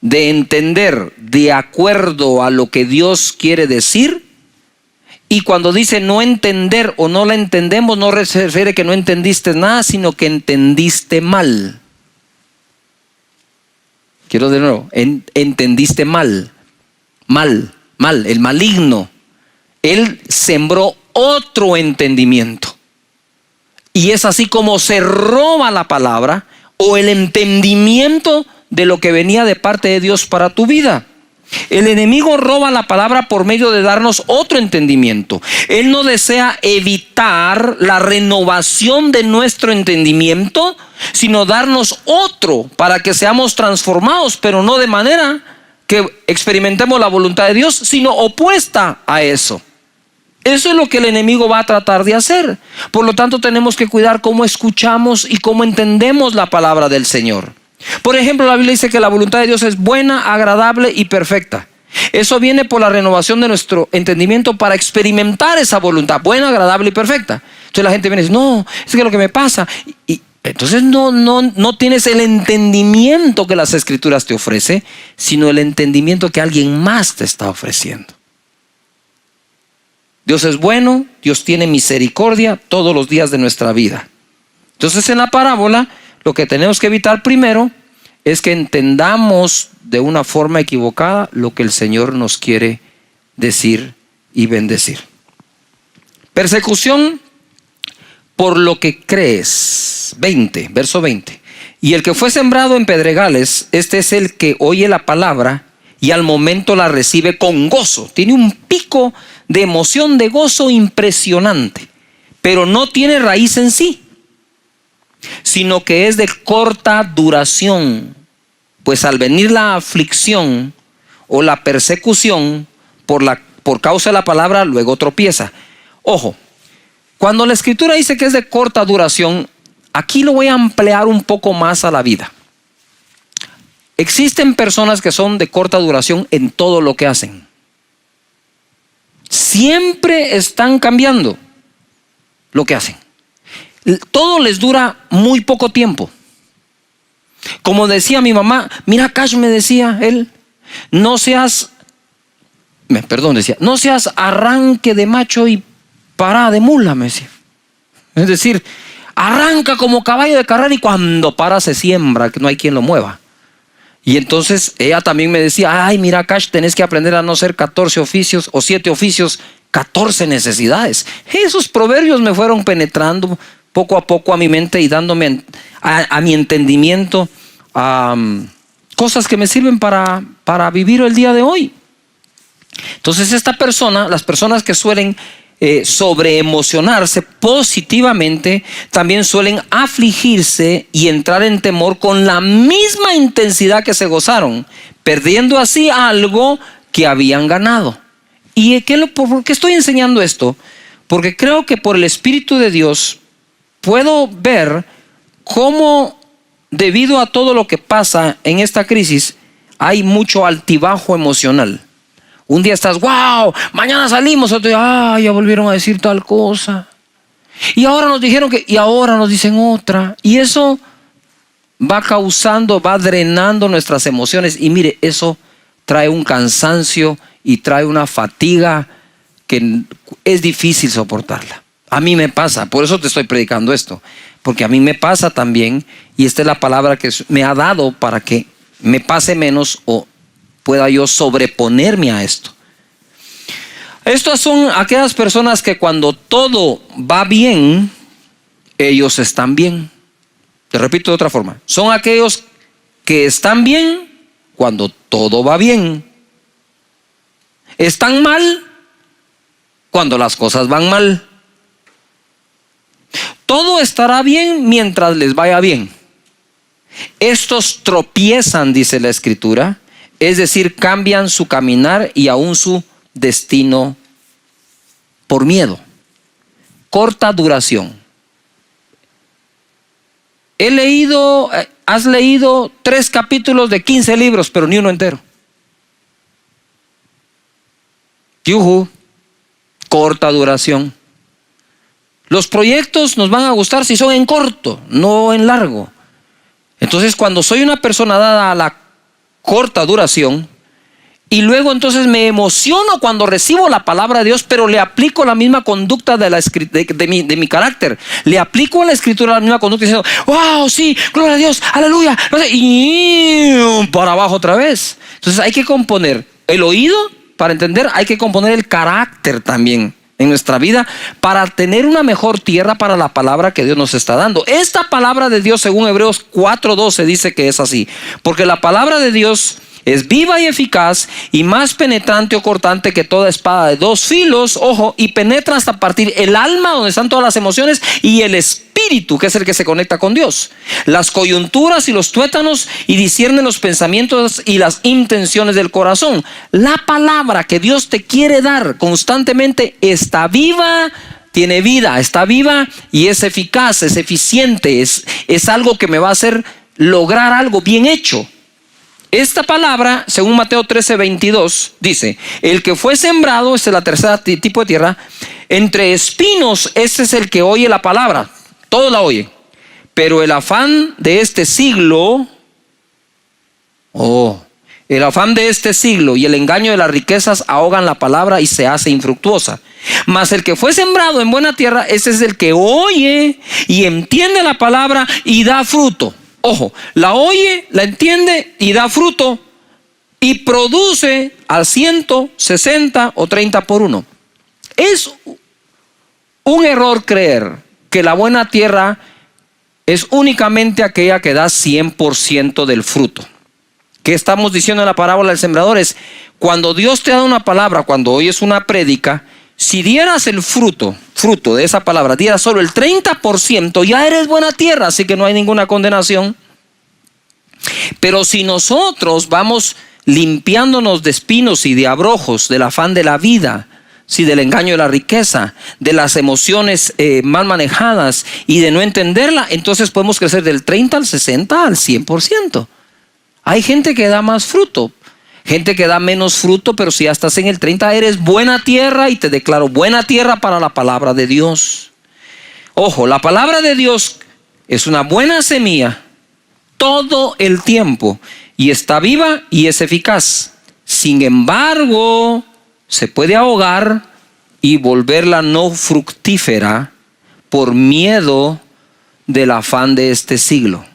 de entender de acuerdo a lo que Dios quiere decir. Y cuando dice no entender o no la entendemos, no se refiere que no entendiste nada, sino que entendiste mal. Quiero de nuevo, entendiste mal. Mal, el maligno. Él sembró otro entendimiento. Y es así como se roba la palabra o el entendimiento de lo que venía de parte de Dios para tu vida. El enemigo roba la palabra por medio de darnos otro entendimiento. Él no desea evitar la renovación de nuestro entendimiento, sino darnos otro para que seamos transformados, pero no de manera que experimentemos la voluntad de Dios, sino opuesta a eso. Eso es lo que el enemigo va a tratar de hacer. Por lo tanto, tenemos que cuidar cómo escuchamos y cómo entendemos la palabra del Señor. Por ejemplo, la Biblia dice que la voluntad de Dios es buena, agradable y perfecta. Eso viene por la renovación de nuestro entendimiento para experimentar esa voluntad buena, agradable y perfecta. Entonces la gente viene y dice, no, es que lo que me pasa. Y entonces no tienes el entendimiento que las Escrituras te ofrecen, sino el entendimiento que alguien más te está ofreciendo. Dios es bueno, Dios tiene misericordia todos los días de nuestra vida. Entonces en la parábola, lo que tenemos que evitar primero es que entendamos de una forma equivocada lo que el Señor nos quiere decir y bendecir. Persecución por lo que crees. 20, verso 20. Y el que fue sembrado en pedregales, este es el que oye la palabra y al momento la recibe con gozo. Tiene un pico de emoción, de gozo impresionante, pero no tiene raíz en sí, sino que es de corta duración, pues al venir la aflicción o la persecución por causa de la palabra, luego tropieza. Ojo, cuando la Escritura dice que es de corta duración, aquí lo voy a ampliar un poco más a la vida. Existen personas que son de corta duración en todo lo que hacen. Siempre están cambiando lo que hacen. Todo les dura muy poco tiempo. Como decía mi mamá, mira, Cash, me decía él, no seas arranque de macho y parada de mula, me decía. Es decir, arranca como caballo de carrera y cuando para se siembra, que no hay quien lo mueva. Y entonces ella también me decía, ay, mira, Cash, tenés que aprender a no ser 14 oficios o 7 oficios, 14 necesidades. Esos proverbios me fueron penetrando poco a poco a mi mente y dándome a mi entendimiento cosas que me sirven para vivir el día de hoy. Entonces las personas que suelen sobreemocionarse positivamente, también suelen afligirse y entrar en temor con la misma intensidad que se gozaron, perdiendo así algo que habían ganado. ¿Y por qué estoy enseñando esto? Porque creo que por el Espíritu de Dios puedo ver cómo, debido a todo lo que pasa en esta crisis, hay mucho altibajo emocional. Un día estás, wow, mañana salimos, otro día, ya volvieron a decir tal cosa. Y ahora nos dijeron que, y ahora nos dicen otra. Y eso va causando, va drenando nuestras emociones. Y mire, eso trae un cansancio y trae una fatiga que es difícil soportarla. A mí me pasa, por eso te estoy predicando esto. Porque a mí me pasa también, y esta es la palabra que me ha dado para que me pase menos o pueda yo sobreponerme a esto. Estas son aquellas personas que cuando todo va bien, ellos están bien. Te repito de otra forma. Son aquellos que están bien cuando todo va bien. Están mal cuando las cosas van mal. Todo estará bien mientras les vaya bien. Estos tropiezan, dice la Escritura, es decir, cambian su caminar y aún su destino por miedo. Corta duración. Has leído 3 capítulos de 15 libros, pero ni uno entero. Yuhu, corta duración. Los proyectos nos van a gustar si son en corto, no en largo. Entonces, cuando soy una persona dada a la corta duración, y luego entonces me emociono cuando recibo la palabra de Dios, pero le aplico la misma conducta de mi carácter. Le aplico a la Escritura la misma conducta diciendo, wow, sí, gloria a Dios, aleluya. Y para abajo otra vez. Entonces hay que componer el oído para entender, hay que componer el carácter también en nuestra vida para tener una mejor tierra para la palabra que Dios nos está dando. Esta palabra de Dios, según Hebreos 4:12, dice que es así. Porque la palabra de Dios es viva y eficaz y más penetrante o cortante que toda espada de 2 filos, ojo, y penetra hasta partir el alma, donde están todas las emociones, y el espíritu, que es el que se conecta con Dios, las coyunturas y los tuétanos, y discierne los pensamientos y las intenciones del corazón. La palabra que Dios te quiere dar constantemente está viva, tiene vida, está viva y es eficaz, es eficiente, es algo que me va a hacer lograr algo bien hecho. Esta palabra, según Mateo 13:22, dice, el que fue sembrado, este es la tercera tipo de tierra, entre espinos, este es el que oye la palabra, todo la oye, pero el afán de este siglo, el afán de este siglo y el engaño de las riquezas ahogan la palabra y se hace infructuosa. Mas el que fue sembrado en buena tierra, ese es el que oye y entiende la palabra y da fruto. Ojo, la oye, la entiende y da fruto y produce al 100, 60 o 30 por 1. Es un error creer que la buena tierra es únicamente aquella que da 100% del fruto. ¿Qué estamos diciendo en la parábola del sembrador? Es cuando Dios te da una palabra, cuando oyes una prédica, si dieras el fruto de esa palabra, dieras solo el 30%, ya eres buena tierra, así que no hay ninguna condenación. Pero si nosotros vamos limpiándonos de espinos y de abrojos, del afán de la vida, sí, del engaño de la riqueza, de las emociones mal manejadas y de no entenderla, entonces podemos crecer del 30 al 60 al 100%. Hay gente que da más fruto, gente que da menos fruto, pero si ya estás en el 30, eres buena tierra y te declaro buena tierra para la palabra de Dios. Ojo, la palabra de Dios es una buena semilla todo el tiempo y está viva y es eficaz. Sin embargo, se puede ahogar y volverla no fructífera por miedo del afán de este siglo.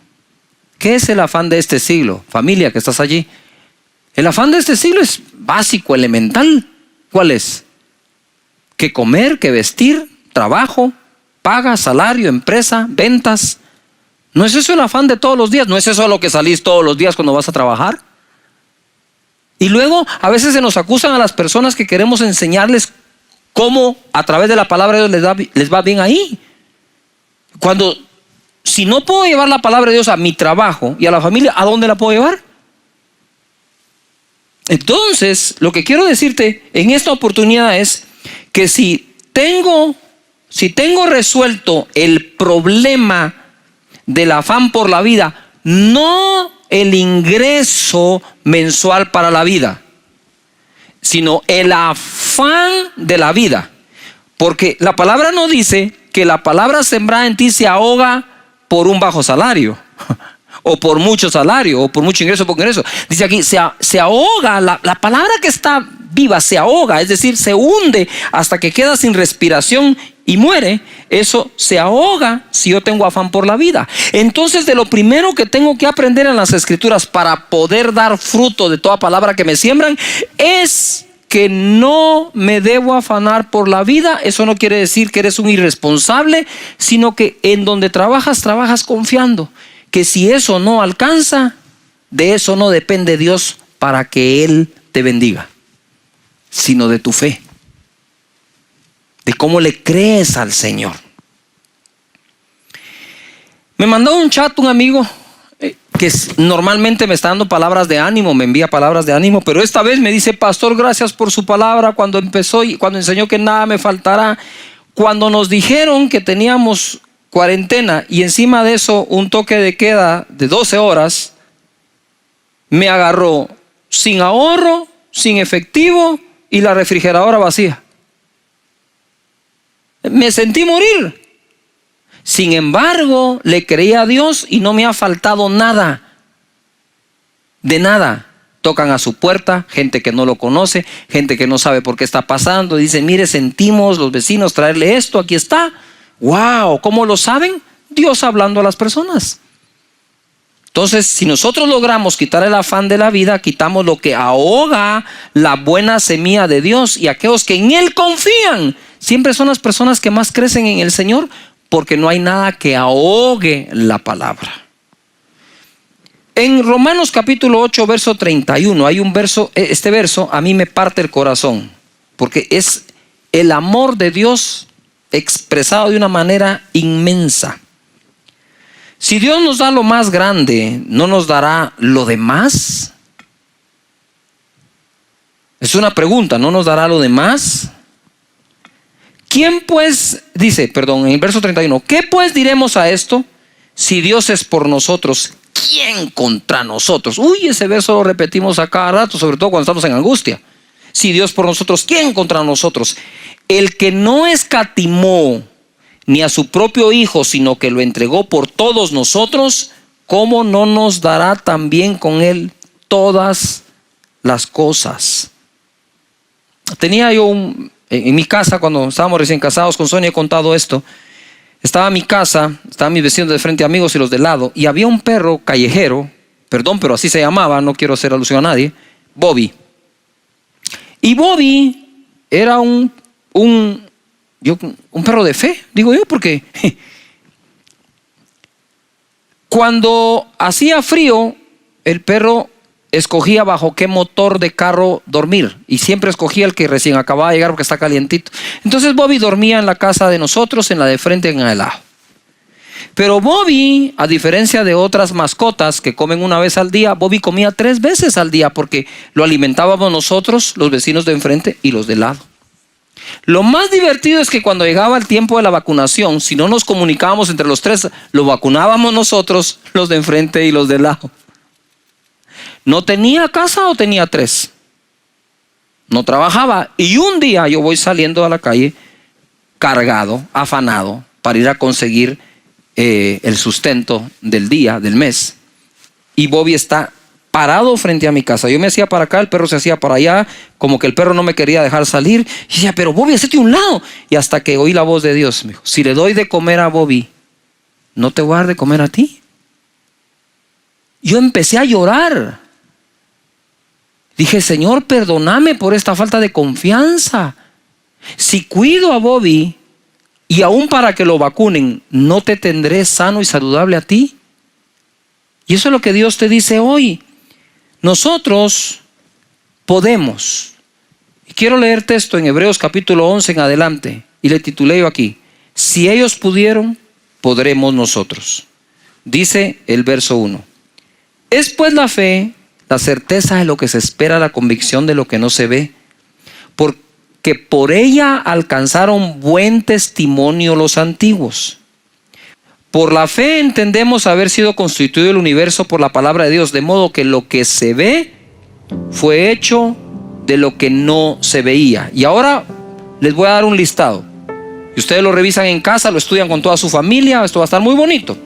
¿Qué es el afán de este siglo? Familia que estás allí. El afán de este siglo es básico, elemental. ¿Cuál es? ¿Qué comer, qué vestir, trabajo, paga, salario, empresa, ventas? ¿No es eso el afán de todos los días? ¿No es eso a lo que salís todos los días cuando vas a trabajar? Y luego a veces se nos acusan a las personas que queremos enseñarles cómo a través de la palabra de Dios les va bien ahí. Cuando, si no puedo llevar la palabra de Dios a mi trabajo y a la familia, ¿a dónde la puedo llevar? Entonces, lo que quiero decirte en esta oportunidad es que si tengo resuelto el problema del afán por la vida, no el ingreso mensual para la vida, sino el afán de la vida. Porque la palabra no dice que la palabra sembrada en ti se ahoga por un bajo salario, o por mucho salario, o por mucho ingreso, poco ingreso. Dice aquí, se ahoga, la palabra que está viva se ahoga, es decir, se hunde hasta que queda sin respiración y muere. Eso se ahoga si yo tengo afán por la vida. Entonces, de lo primero que tengo que aprender en las Escrituras para poder dar fruto de toda palabra que me siembran es que no me debo afanar por la vida. Eso no quiere decir que eres un irresponsable, sino que en donde trabajas, trabajas confiando que si eso no alcanza, de eso no depende Dios para que Él te bendiga, sino de tu fe, de cómo le crees al Señor. Me mandó un chat un amigo que normalmente me está dando palabras de ánimo, me envía palabras de ánimo, pero esta vez me dice: pastor, gracias por su palabra cuando empezó y cuando enseñó que nada me faltará. Cuando nos dijeron que teníamos cuarentena y encima de eso un toque de queda de 12 horas, me agarró sin ahorro, sin efectivo y la refrigeradora vacía. Me sentí morir. Sin embargo, le creí a Dios y no me ha faltado nada. De nada. Tocan a su puerta, gente que no lo conoce, gente que no sabe por qué está pasando. Dicen: mire, sentimos los vecinos traerle esto, aquí está. ¡Wow! ¿Cómo lo saben? Dios hablando a las personas. Entonces, si nosotros logramos quitar el afán de la vida, quitamos lo que ahoga la buena semilla de Dios, y aquellos que en Él confían siempre son las personas que más crecen en el Señor, porque no hay nada que ahogue la palabra. En Romanos capítulo 8, verso 31, hay un verso, este verso a mí me parte el corazón, porque es el amor de Dios expresado de una manera inmensa. Si Dios nos da lo más grande, ¿no nos dará lo demás? Es una pregunta, ¿no nos dará lo demás? ¿Quién pues, dice, en el verso 31, ¿qué pues diremos a esto? Si Dios es por nosotros, ¿quién contra nosotros? Uy, ese verso lo repetimos a cada rato, sobre todo cuando estamos en angustia. Si Dios por nosotros, ¿quién contra nosotros? El que no escatimó ni a su propio Hijo, sino que lo entregó por todos nosotros, ¿cómo no nos dará también con Él todas las cosas? Tenía yo en mi casa, cuando estábamos recién casados con Sonia, he contado esto. Estaba mi casa, estaban mis vecinos de frente, amigos, y los de lado, y había un perro callejero, pero así se llamaba, no quiero hacer alusión a nadie, Bobby. Y Bobby era un perro de fe, digo yo, porque cuando hacía frío, el perro escogía bajo qué motor de carro dormir, y siempre escogía el que recién acababa de llegar porque está calientito. Entonces Bobby dormía en la casa de nosotros, en la de frente, en el lado. Pero Bobby, a diferencia de otras mascotas que comen una vez al día, Bobby comía 3 veces al día, porque lo alimentábamos nosotros, los vecinos de enfrente y los de lado. Lo más divertido es que cuando llegaba el tiempo de la vacunación, si no nos comunicábamos entre los 3, lo vacunábamos nosotros, los de enfrente y los de lado. ¿No tenía casa o tenía 3? No trabajaba. Y un día yo voy saliendo a la calle cargado, afanado, para ir a conseguir el sustento del día, del mes. Y Bobby está parado frente a mi casa. Yo me hacía para acá, el perro se hacía para allá, como que el perro no me quería dejar salir. Y decía: pero Bobby, hacete a un lado. Y hasta que oí la voz de Dios, me dijo: si le doy de comer a Bobby, ¿no te voy a dar de comer a ti? Yo empecé a llorar. Dije: Señor, perdóname por esta falta de confianza. Si cuido a Bobby y aún para que lo vacunen, ¿no te tendré sano y saludable a ti? Y eso es lo que Dios te dice hoy. Nosotros podemos. Y quiero leerte esto en Hebreos capítulo 11 en adelante. Y le titulé yo aquí: si ellos pudieron, podremos nosotros. Dice el verso 1. Es pues la fe, la certeza de lo que se espera, la convicción de lo que no se ve, porque por ella alcanzaron buen testimonio los antiguos. Por la fe entendemos haber sido constituido el universo por la palabra de Dios, de modo que lo que se ve fue hecho de lo que no se veía. Y ahora les voy a dar un listado. Y ustedes lo revisan en casa, lo estudian con toda su familia. Esto va a estar muy bonito.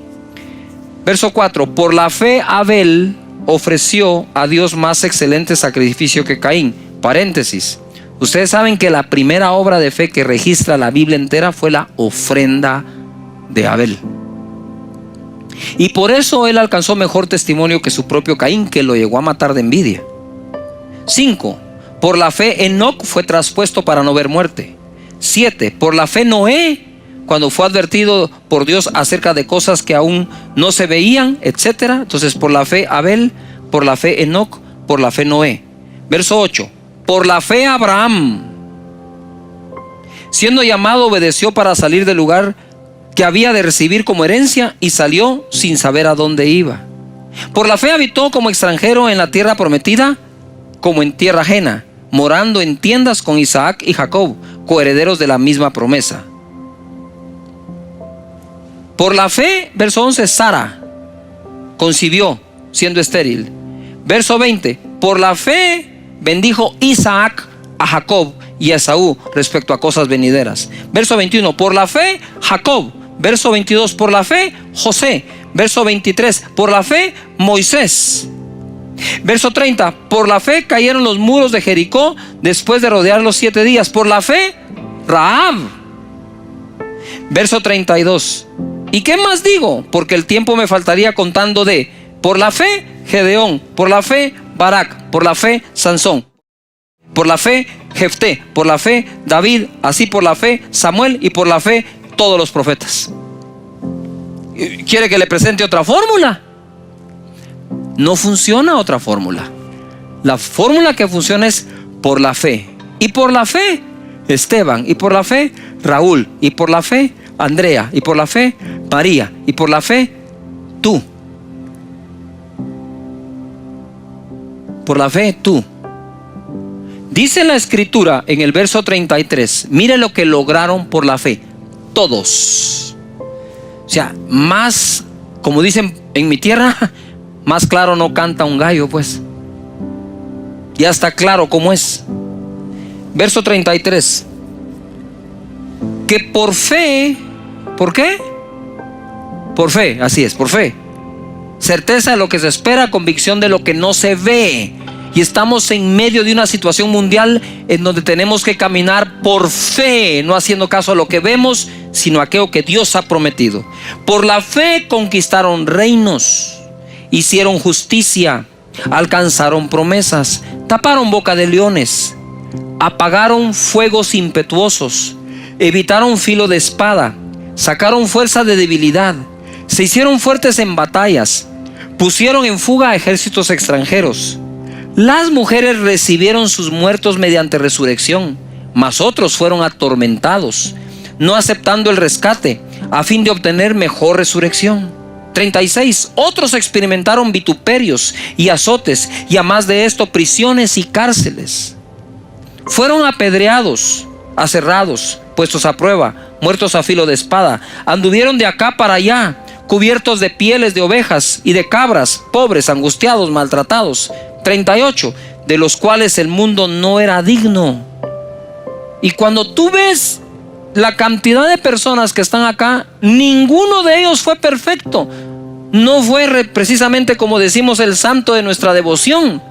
Verso 4. Por la fe Abel ofreció a Dios más excelente sacrificio que Caín. Paréntesis. Ustedes saben que la primera obra de fe que registra la Biblia entera fue la ofrenda de Abel. Y por eso él alcanzó mejor testimonio que su propio Caín, que lo llegó a matar de envidia. 5. Por la fe Enoc fue traspuesto para no ver muerte. 7. Por la fe Noé, cuando fue advertido por Dios acerca de cosas que aún no se veían, etc. Entonces por la fe Abel, por la fe Enoc, por la fe Noé. Verso 8. Por la fe Abraham, siendo llamado, obedeció para salir del lugar que había de recibir como herencia, y salió sin saber a dónde iba. Por la fe habitó como extranjero en la tierra prometida, como en tierra ajena, morando en tiendas con Isaac y Jacob, coherederos de la misma promesa. Por la fe, verso 11, Sara concibió siendo estéril. Verso 20, por la fe bendijo Isaac a Jacob y a Esaú respecto a cosas venideras. Verso 21, por la fe Jacob. Verso 22, por la fe José. Verso 23, por la fe Moisés. Verso 30, por la fe cayeron los muros de Jericó después de rodearlos 7 días. Por la fe Rahab. Verso 32, ¿y qué más digo? Porque el tiempo me faltaría contando de: por la fe Gedeón, por la fe Barak, por la fe Sansón, por la fe Jefté, por la fe David, así por la fe Samuel, y por la fe todos los profetas. ¿Quiere que le presente otra fórmula? No funciona otra fórmula. La fórmula que funciona es por la fe. Y por la fe Esteban, y por la fe Raúl, y por la fe Andrea, y por la fe María, y por la fe tú. Por la fe tú. Dice la escritura en el verso 33, mire lo que lograron por la fe todos. O sea, más, como dicen en mi tierra, más claro no canta un gallo, pues. Ya está claro cómo es. Verso 33, que por fe, ¿por qué? Por fe, así es, por fe. Certeza de lo que se espera, convicción de lo que no se ve. Y estamos en medio de una situación mundial en donde tenemos que caminar por fe, no haciendo caso a lo que vemos, sino a aquello que Dios ha prometido. Por la fe conquistaron reinos, hicieron justicia, alcanzaron promesas, taparon boca de leones, apagaron fuegos impetuosos, evitaron filo de espada, sacaron fuerza de debilidad, se hicieron fuertes en batallas, pusieron en fuga a ejércitos extranjeros. Las mujeres recibieron sus muertos mediante resurrección, mas otros fueron atormentados, no aceptando el rescate, a fin de obtener mejor resurrección. 36. Otros experimentaron vituperios y azotes, y a más de esto prisiones y cárceles. Fueron apedreados, aserrados, puestos a prueba, muertos a filo de espada. Anduvieron de acá para allá, cubiertos de pieles de ovejas y de cabras, pobres, angustiados, maltratados. 38. De los cuales el mundo no era digno. Y cuando tú ves la cantidad de personas que están acá, ninguno de ellos fue perfecto. No fue precisamente como decimos el santo de nuestra devoción,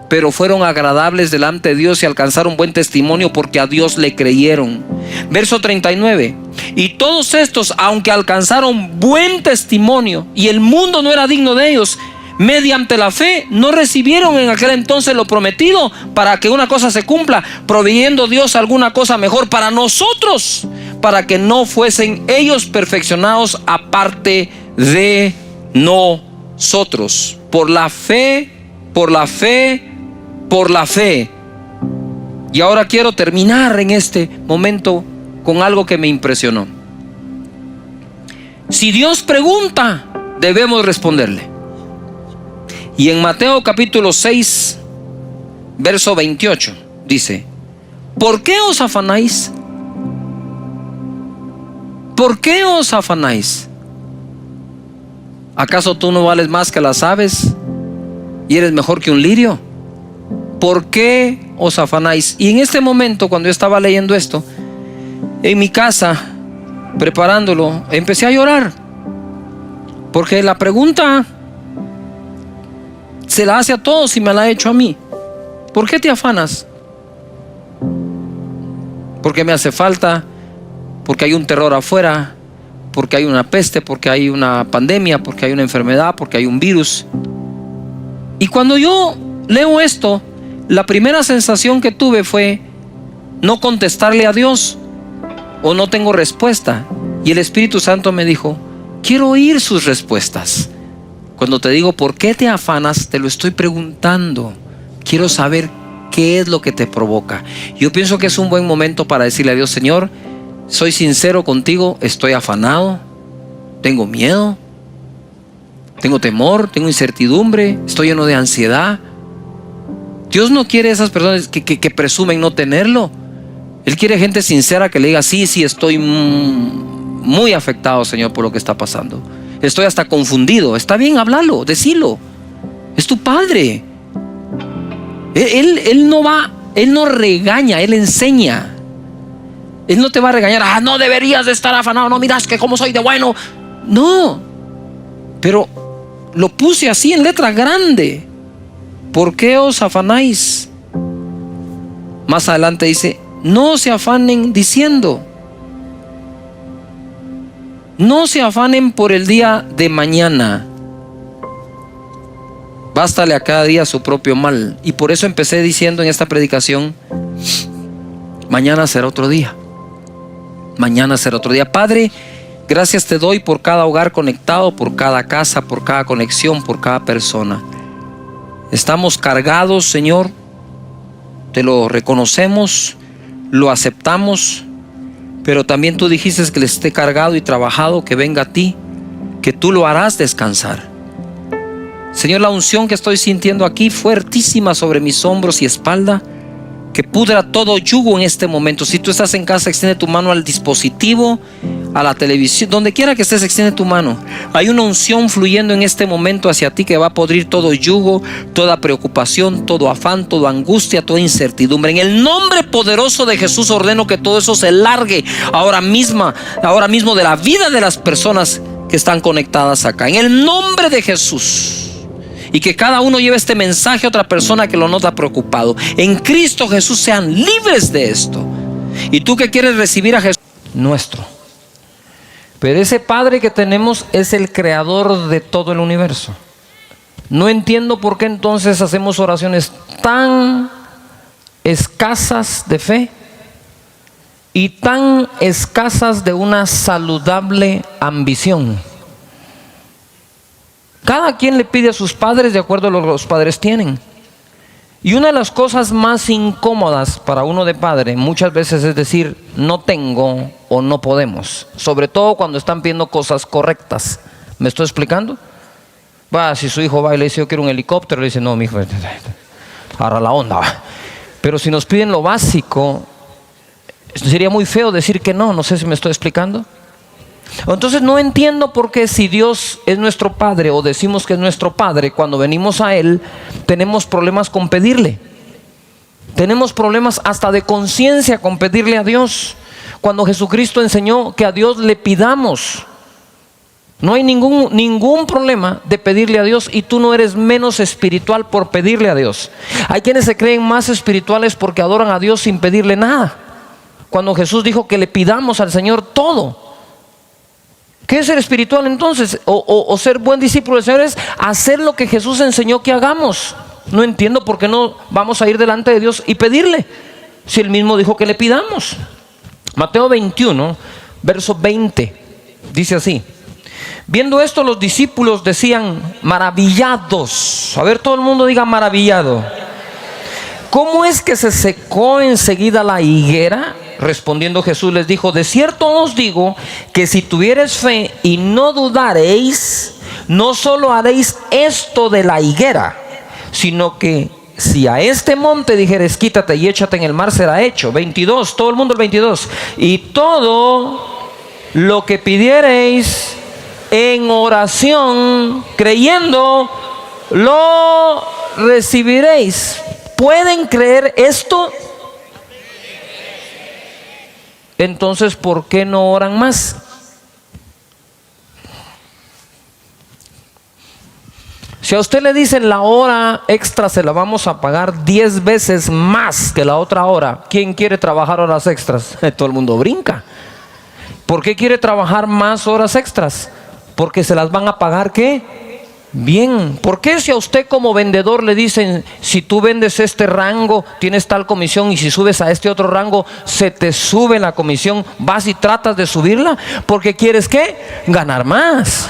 pero fueron agradables delante de Dios y alcanzaron buen testimonio porque a Dios le creyeron. Verso 39. Y todos estos, aunque alcanzaron buen testimonio y el mundo no era digno de ellos, mediante la fe no recibieron en aquel entonces lo prometido, para que una cosa se cumpla, proveyendo Dios alguna cosa mejor para nosotros, para que no fuesen ellos perfeccionados aparte de nosotros. Por la fe, por la fe, por la fe. Y ahora quiero terminar en este momento con algo que me impresionó. Si Dios pregunta, debemos responderle. Y en Mateo capítulo 6, verso 28, dice: ¿por qué os afanáis? ¿Por qué os afanáis? ¿Acaso tú no vales más que las aves y eres mejor que un lirio? ¿Por qué os afanáis? Y en este momento, cuando yo estaba leyendo esto, en mi casa preparándolo, empecé a llorar. Porque la pregunta se la hace a todos y me la ha hecho a mí. ¿Por qué te afanas? Porque me hace falta, porque hay un terror afuera, porque hay una peste, porque hay una pandemia, porque hay una enfermedad, porque hay un virus. Y cuando yo leo esto, la primera sensación que tuve fue no contestarle a Dios, o no tengo respuesta. Y el Espíritu Santo me dijo: quiero oír sus respuestas. Cuando te digo ¿por qué te afanas?, te lo estoy preguntando. Quiero saber qué es lo que te provoca. Yo pienso que es un buen momento para decirle a Dios: Señor, soy sincero contigo, estoy afanado, tengo miedo, tengo temor, tengo incertidumbre, estoy lleno de ansiedad. Dios no quiere esas personas que presumen no tenerlo. Él quiere gente sincera que le diga: sí, estoy muy afectado, Señor, por lo que está pasando. Estoy hasta confundido. Está bien, háblalo, decilo. Es tu Padre. Él no regaña, Él enseña. Él no te va a regañar: ah, no deberías de estar afanado, no miras que cómo soy de bueno. No, pero lo puse así en letra grande. ¿Por qué os afanáis? Más adelante dice: no se afanen diciendo. No se afanen por el día de mañana. Bástale a cada día su propio mal. Y por eso empecé diciendo en esta predicación: mañana será otro día. Mañana será otro día. Padre, gracias te doy por cada hogar conectado, por cada casa, por cada conexión, por cada persona. Estamos cargados, Señor. Te lo reconocemos, lo aceptamos. Pero también tú dijiste que le esté cargado y trabajado, que venga a ti, que tú lo harás descansar. Señor, la unción que estoy sintiendo aquí, fuertísima sobre mis hombros y espalda, que pudra todo yugo en este momento. Si tú estás en casa, extiende tu mano al dispositivo, a la televisión, donde quiera que estés, extiende tu mano. Hay una unción fluyendo en este momento hacia ti que va a podrir todo yugo, toda preocupación, todo afán, toda angustia, toda incertidumbre. En el nombre poderoso de Jesús ordeno que todo eso se largue ahora mismo de la vida de las personas que están conectadas acá. En el nombre de Jesús. Y que cada uno lleve este mensaje a otra persona que lo nota preocupado. En Cristo Jesús sean libres de esto. Y tú que quieres recibir a Jesús, nuestro. Pero ese Padre que tenemos es el creador de todo el universo. No entiendo por qué entonces hacemos oraciones tan escasas de fe y tan escasas de una saludable ambición. Cada quien le pide a sus padres de acuerdo a lo que los padres tienen. Y una de las cosas más incómodas para uno de padre muchas veces es decir no tengo o no podemos. Sobre todo cuando están pidiendo cosas correctas. ¿Me estoy explicando? Si su hijo va y le dice yo quiero un helicóptero, le dice no, mi hijo, agarra la onda. Pero si nos piden lo básico, sería muy feo decir que no. No sé si me estoy explicando. Entonces no entiendo por qué si Dios es nuestro Padre o decimos que es nuestro Padre, cuando venimos a Él tenemos problemas con pedirle. Tenemos problemas hasta de conciencia con pedirle a Dios, cuando Jesucristo enseñó que a Dios le pidamos. No hay ningún problema de pedirle a Dios, y tú no eres menos espiritual por pedirle a Dios. Hay quienes se creen más espirituales porque adoran a Dios sin pedirle nada, cuando Jesús dijo que le pidamos al Señor todo. ¿Qué es ser espiritual entonces? O ser buen discípulo del Señor es hacer lo que Jesús enseñó que hagamos. No entiendo por qué no vamos a ir delante de Dios y pedirle, si Él mismo dijo que le pidamos. Mateo 21, verso 20, dice así: viendo esto, los discípulos decían maravillados. A ver, todo el mundo diga maravillado. ¿Cómo es que se secó enseguida la higuera? Respondiendo Jesús les dijo: de cierto os digo que si tuviereis fe y no dudaréis, no solo haréis esto de la higuera, sino que si a este monte dijeres quítate y échate en el mar, será hecho. 22, todo el mundo el 22. Y todo lo que pidiereis en oración, creyendo, lo recibiréis. ¿Pueden creer esto?
entonces ¿por qué no oran más? Si a usted le dicen la hora extra se la vamos a pagar 10 veces más que la otra hora, ¿quién quiere trabajar horas extras? Todo el mundo brinca. ¿Por qué quiere trabajar más horas extras? Porque se las van a pagar ¿qué? Bien. ¿Por qué si a usted como vendedor le dicen, si tú vendes este rango tienes tal comisión, y si subes a este otro rango se te sube la comisión, vas y tratas de subirla? Porque quieres ¿qué? Ganar más.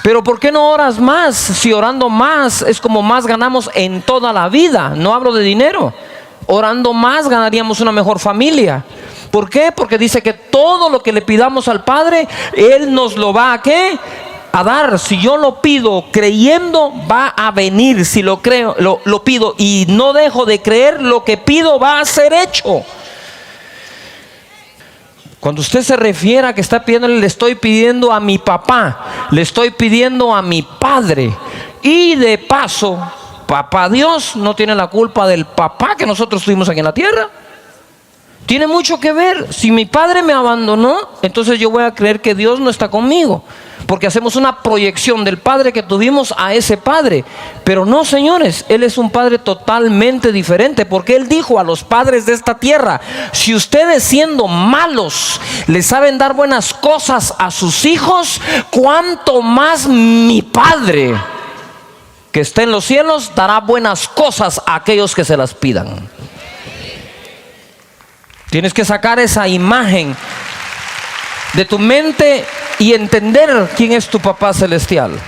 Pero ¿por qué no oras más? Si orando más es como más ganamos en toda la vida. No hablo de dinero. Orando más ganaríamos una mejor familia. ¿Por qué? Porque dice que todo lo que le pidamos al Padre, Él nos lo va a ¿qué? A dar. Si yo lo pido creyendo, va a venir. Si lo creo, lo pido y no dejo de creer, lo que pido va a ser hecho. Cuando usted se refiere a que está pidiéndole, le estoy pidiendo a mi papá, le estoy pidiendo a mi Padre. Y de paso, papá Dios no tiene la culpa del papá que nosotros tuvimos aquí en la tierra. Tiene mucho que ver. Si mi padre me abandonó, entonces yo voy a creer que Dios no está conmigo, porque hacemos una proyección del padre que tuvimos a ese padre. Pero no, señores, Él es un padre totalmente diferente, porque Él dijo a los padres de esta tierra: si ustedes siendo malos le saben dar buenas cosas a sus hijos, cuánto más mi Padre que está en los cielos dará buenas cosas a aquellos que se las pidan. Tienes que sacar esa imagen de tu mente y entender quién es tu papá celestial.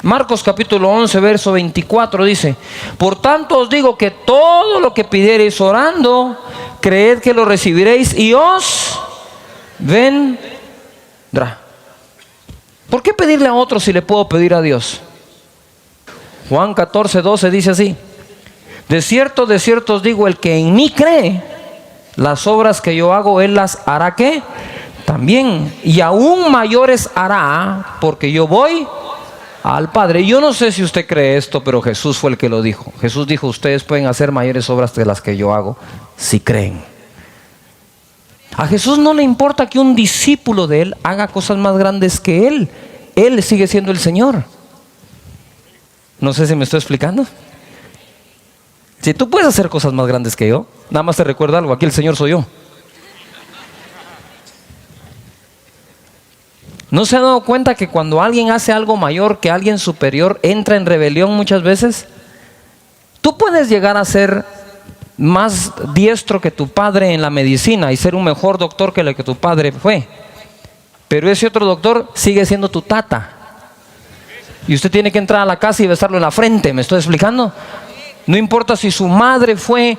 Marcos capítulo 11 verso 24 dice: por tanto os digo que todo lo que pidiereis orando, creed que lo recibiréis y os vendrá. ¿Por qué pedirle a otro si le puedo pedir a Dios? Juan 14, 12 dice así: de cierto os digo, el que en mí cree, las obras que yo hago, Él las hará ¿qué? También, y aún mayores hará, porque yo voy al Padre. Yo no sé si usted cree esto, pero Jesús fue el que lo dijo. Jesús dijo: ustedes pueden hacer mayores obras de las que yo hago, si creen. A Jesús no le importa que un discípulo de Él haga cosas más grandes que Él. Él sigue siendo el Señor. No sé si me estoy explicando. Si tú puedes hacer cosas más grandes que yo, nada más te recuerda algo: aquí el Señor soy yo. ¿No se ha dado cuenta que cuando alguien hace algo mayor que alguien superior, entra en rebelión muchas veces? Tú puedes llegar a ser más diestro que tu padre en la medicina y ser un mejor doctor que lo que tu padre fue, pero ese otro doctor sigue siendo tu tata, y usted tiene que entrar a la casa y besarlo en la frente. ¿Me estoy explicando? No importa si su madre fue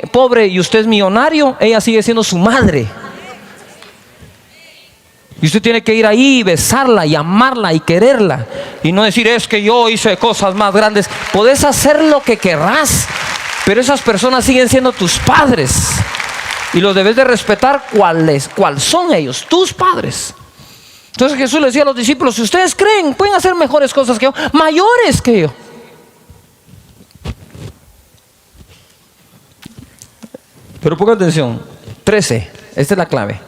pobre y usted es millonario, ella sigue siendo su madre. Y usted tiene que ir ahí y besarla y amarla y quererla, y no decir: es que yo hice cosas más grandes. Podés hacer lo que querrás, pero esas personas siguen siendo tus padres y los debes de respetar. ¿Cuál son ellos? Tus padres. Entonces Jesús le decía a los discípulos: si ustedes creen, pueden hacer mejores cosas que yo, mayores que yo. Pero ponga atención, 13, esta es la clave.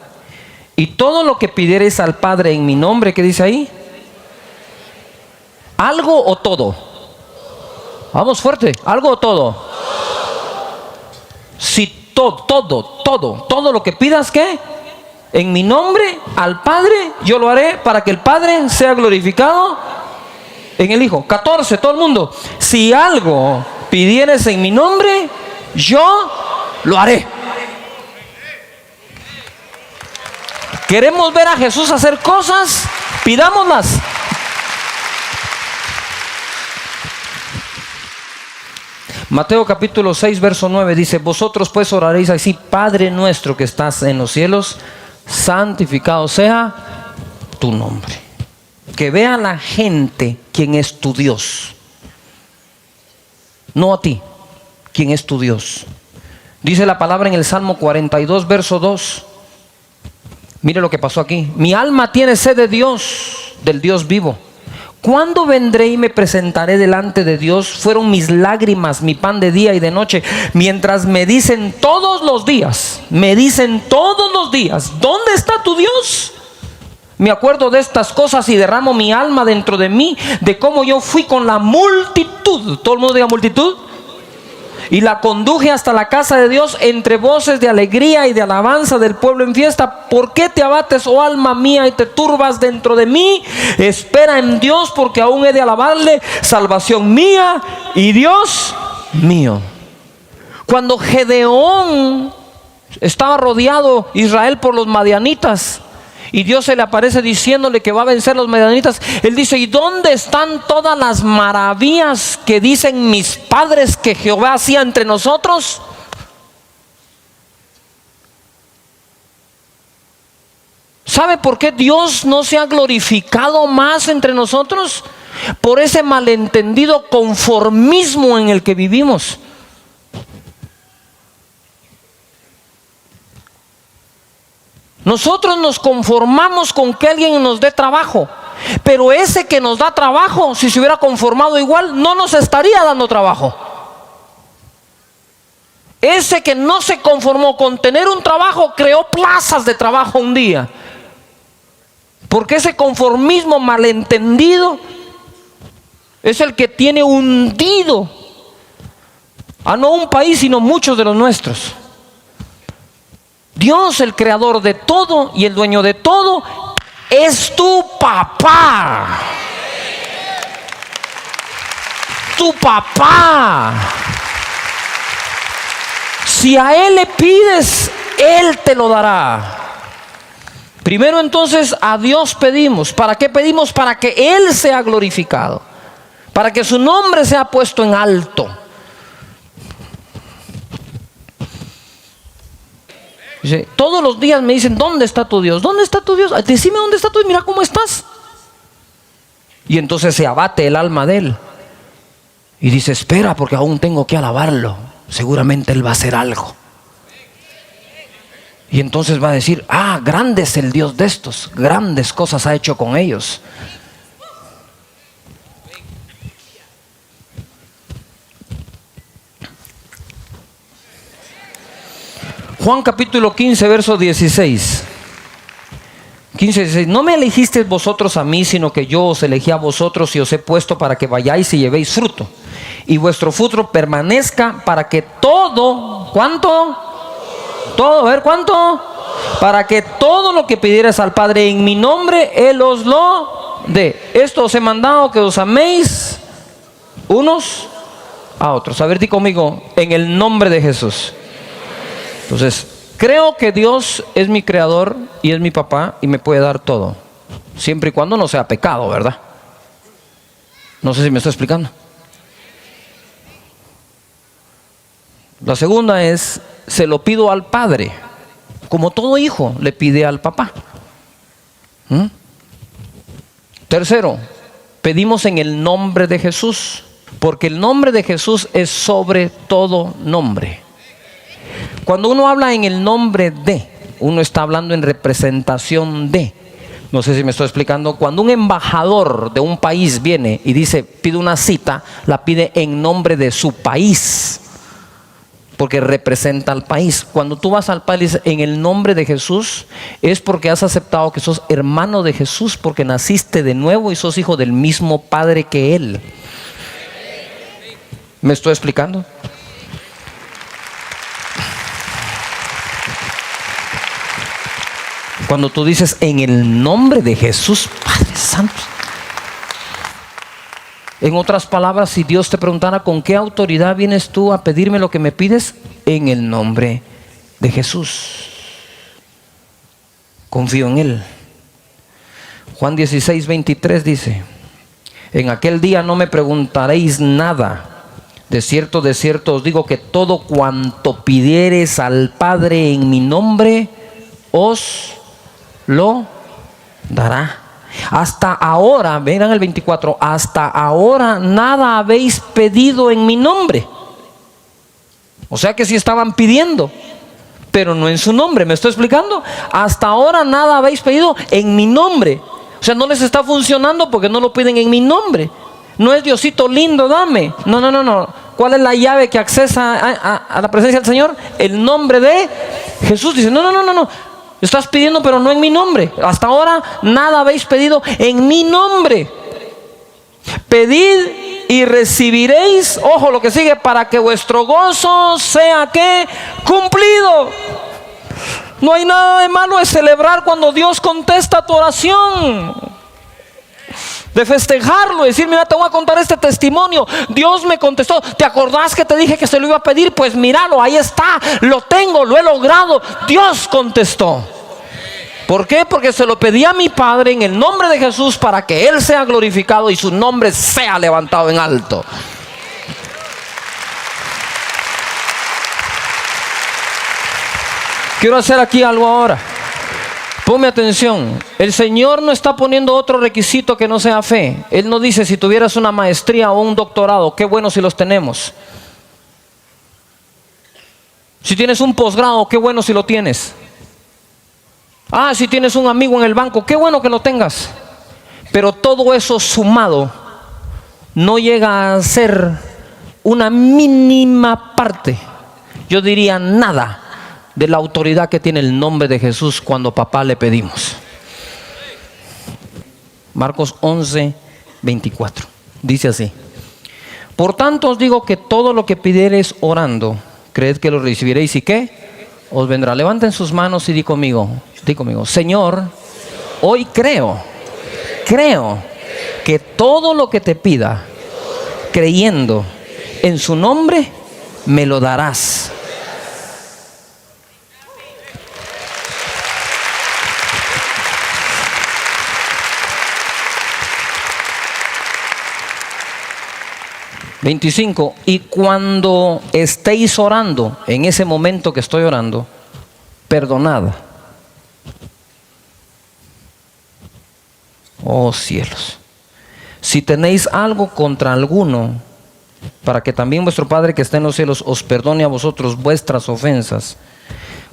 Y todo lo que pidiereis al Padre en mi nombre, ¿qué dice ahí? ¿Algo o todo? Vamos fuerte, ¿algo o todo? Si todo lo que pidas, ¿qué? En mi nombre al Padre, yo lo haré para que el Padre sea glorificado en el Hijo. 14, todo el mundo: si algo pidieres en mi nombre, yo lo haré. ¿Queremos ver a Jesús hacer cosas? Pidámoslas. Mateo capítulo 6 verso 9 dice: vosotros pues oraréis así: Padre nuestro que estás en los cielos, santificado sea tu nombre. Que vea la gente quién es tu Dios, no a ti, quién es tu Dios. Dice la palabra en el Salmo 42 verso 2. Mire lo que pasó aquí: mi alma tiene sed de Dios, del Dios vivo. ¿Cuándo vendré y me presentaré delante de Dios? Fueron mis lágrimas, mi pan de día y de noche, mientras me dicen todos los días, ¿dónde está tu Dios? Me acuerdo de estas cosas y derramo mi alma dentro de mí, de cómo yo fui con la multitud. Todo el mundo diga multitud. Y la conduje hasta la casa de Dios entre voces de alegría y de alabanza del pueblo en fiesta. ¿Por qué te abates, oh alma mía, y te turbas dentro de mí? Espera en Dios, porque aún he de alabarle, salvación mía y Dios mío. Cuando Gedeón estaba rodeado Israel por los madianitas, y Dios se le aparece diciéndole que va a vencer a los madianitas, él dice: ¿y dónde están todas las maravillas que dicen mis padres que Jehová hacía entre nosotros? ¿Sabe por qué Dios no se ha glorificado más entre nosotros? Por ese malentendido conformismo en el que vivimos. Nosotros nos conformamos con que alguien nos dé trabajo, pero ese que nos da trabajo, si se hubiera conformado igual, no nos estaría dando trabajo. Ese que no se conformó con tener un trabajo, creó plazas de trabajo un día. Porque ese conformismo malentendido es el que tiene hundido a no un país, sino muchos de los nuestros. Dios, el creador de todo y el dueño de todo, es tu papá. Tu papá. Si a Él le pides, Él te lo dará. Primero entonces a Dios pedimos. ¿Para qué pedimos? Para que Él sea glorificado, para que su nombre sea puesto en alto. Dice, todos los días me dicen: ¿dónde está tu Dios? ¿Dónde está tu Dios? Decime dónde está tu Dios, mira cómo estás. Y entonces se abate el alma de él y dice: espera, porque aún tengo que alabarlo, seguramente Él va a hacer algo. Y entonces va a decir: ah, grande es el Dios de estos, grandes cosas ha hecho con ellos. Juan capítulo 15, verso 16. 15, 16. No me elegisteis vosotros a mí, sino que yo os elegí a vosotros y os he puesto para que vayáis y llevéis fruto, y vuestro fruto permanezca, para que todo, ¿cuánto? Todo, a ver, ¿cuánto? Para que todo lo que pidierais al Padre en mi nombre, Él os lo dé. Esto os he mandado, que os améis unos a otros. A ver, di conmigo: en el nombre de Jesús. Entonces, creo que Dios es mi creador y es mi papá y me puede dar todo, siempre y cuando no sea pecado, ¿verdad? No sé si me estoy explicando. La segunda es: se lo pido al Padre, como todo hijo le pide al papá. Tercero, pedimos en el nombre de Jesús, porque el nombre de Jesús es sobre todo nombre. Cuando uno habla en el nombre de, uno está hablando en representación de. No sé si me estoy explicando. Cuando un embajador de un país viene y dice, pide una cita, la pide en nombre de su país, porque representa al país. Cuando tú vas al país en el nombre de Jesús, es porque has aceptado que sos hermano de Jesús, porque naciste de nuevo y sos hijo del mismo Padre que Él. ¿Me estoy explicando? Cuando tú dices en el nombre de Jesús, Padre Santo. En otras palabras, si Dios te preguntara: ¿con qué autoridad vienes tú a pedirme lo que me pides? En el nombre de Jesús. Confío en Él. Juan 16, 23 dice: en aquel día no me preguntaréis nada. De cierto os digo que todo cuanto pidiereis al Padre en mi nombre, os lo dará. Hasta ahora, verán el 24, hasta ahora nada habéis pedido en mi nombre. O sea que sí estaban pidiendo, pero no en su nombre. ¿Me estoy explicando? Hasta ahora nada habéis pedido en mi nombre. O sea, no les está funcionando porque no lo piden en mi nombre. No es Diosito lindo, dame. No. ¿Cuál es la llave que accesa a la presencia del Señor? El nombre de Jesús. Dice, no. Estás pidiendo, pero no en mi nombre. Hasta ahora nada habéis pedido en mi nombre. Pedid y recibiréis, ojo lo que sigue, para que vuestro gozo sea ¿qué? Cumplido. No hay nada de malo de celebrar cuando Dios contesta tu oración, de festejarlo, de decir, mira, te voy a contar este testimonio, Dios me contestó. ¿Te acordás que te dije que se lo iba a pedir? Pues míralo, ahí está, lo tengo, lo he logrado, Dios contestó. ¿Por qué? Porque se lo pedí a mi Padre en el nombre de Jesús para que Él sea glorificado y su nombre sea levantado en alto. Quiero hacer aquí algo ahora. Ponme atención. El Señor no está poniendo otro requisito que no sea fe. Él no dice si tuvieras una maestría o un doctorado, qué bueno si los tenemos. Si tienes un posgrado, qué bueno si lo tienes. Si tienes un amigo en el banco, qué bueno que lo tengas. Pero todo eso sumado no llega a ser una mínima parte, yo diría nada, de la autoridad que tiene el nombre de Jesús cuando papá le pedimos. Marcos 11:24 dice así: por tanto os digo que todo lo que pidiereis orando, creed que lo recibiréis y ¿qué? Os vendrá. Levanten sus manos y di conmigo, Señor, hoy creo que todo lo que te pida, creyendo en su nombre, me lo darás. Y cuando estéis orando, en ese momento que estoy orando, perdonad. Oh cielos, si tenéis algo contra alguno, para que también vuestro Padre que está en los cielos os perdone a vosotros vuestras ofensas.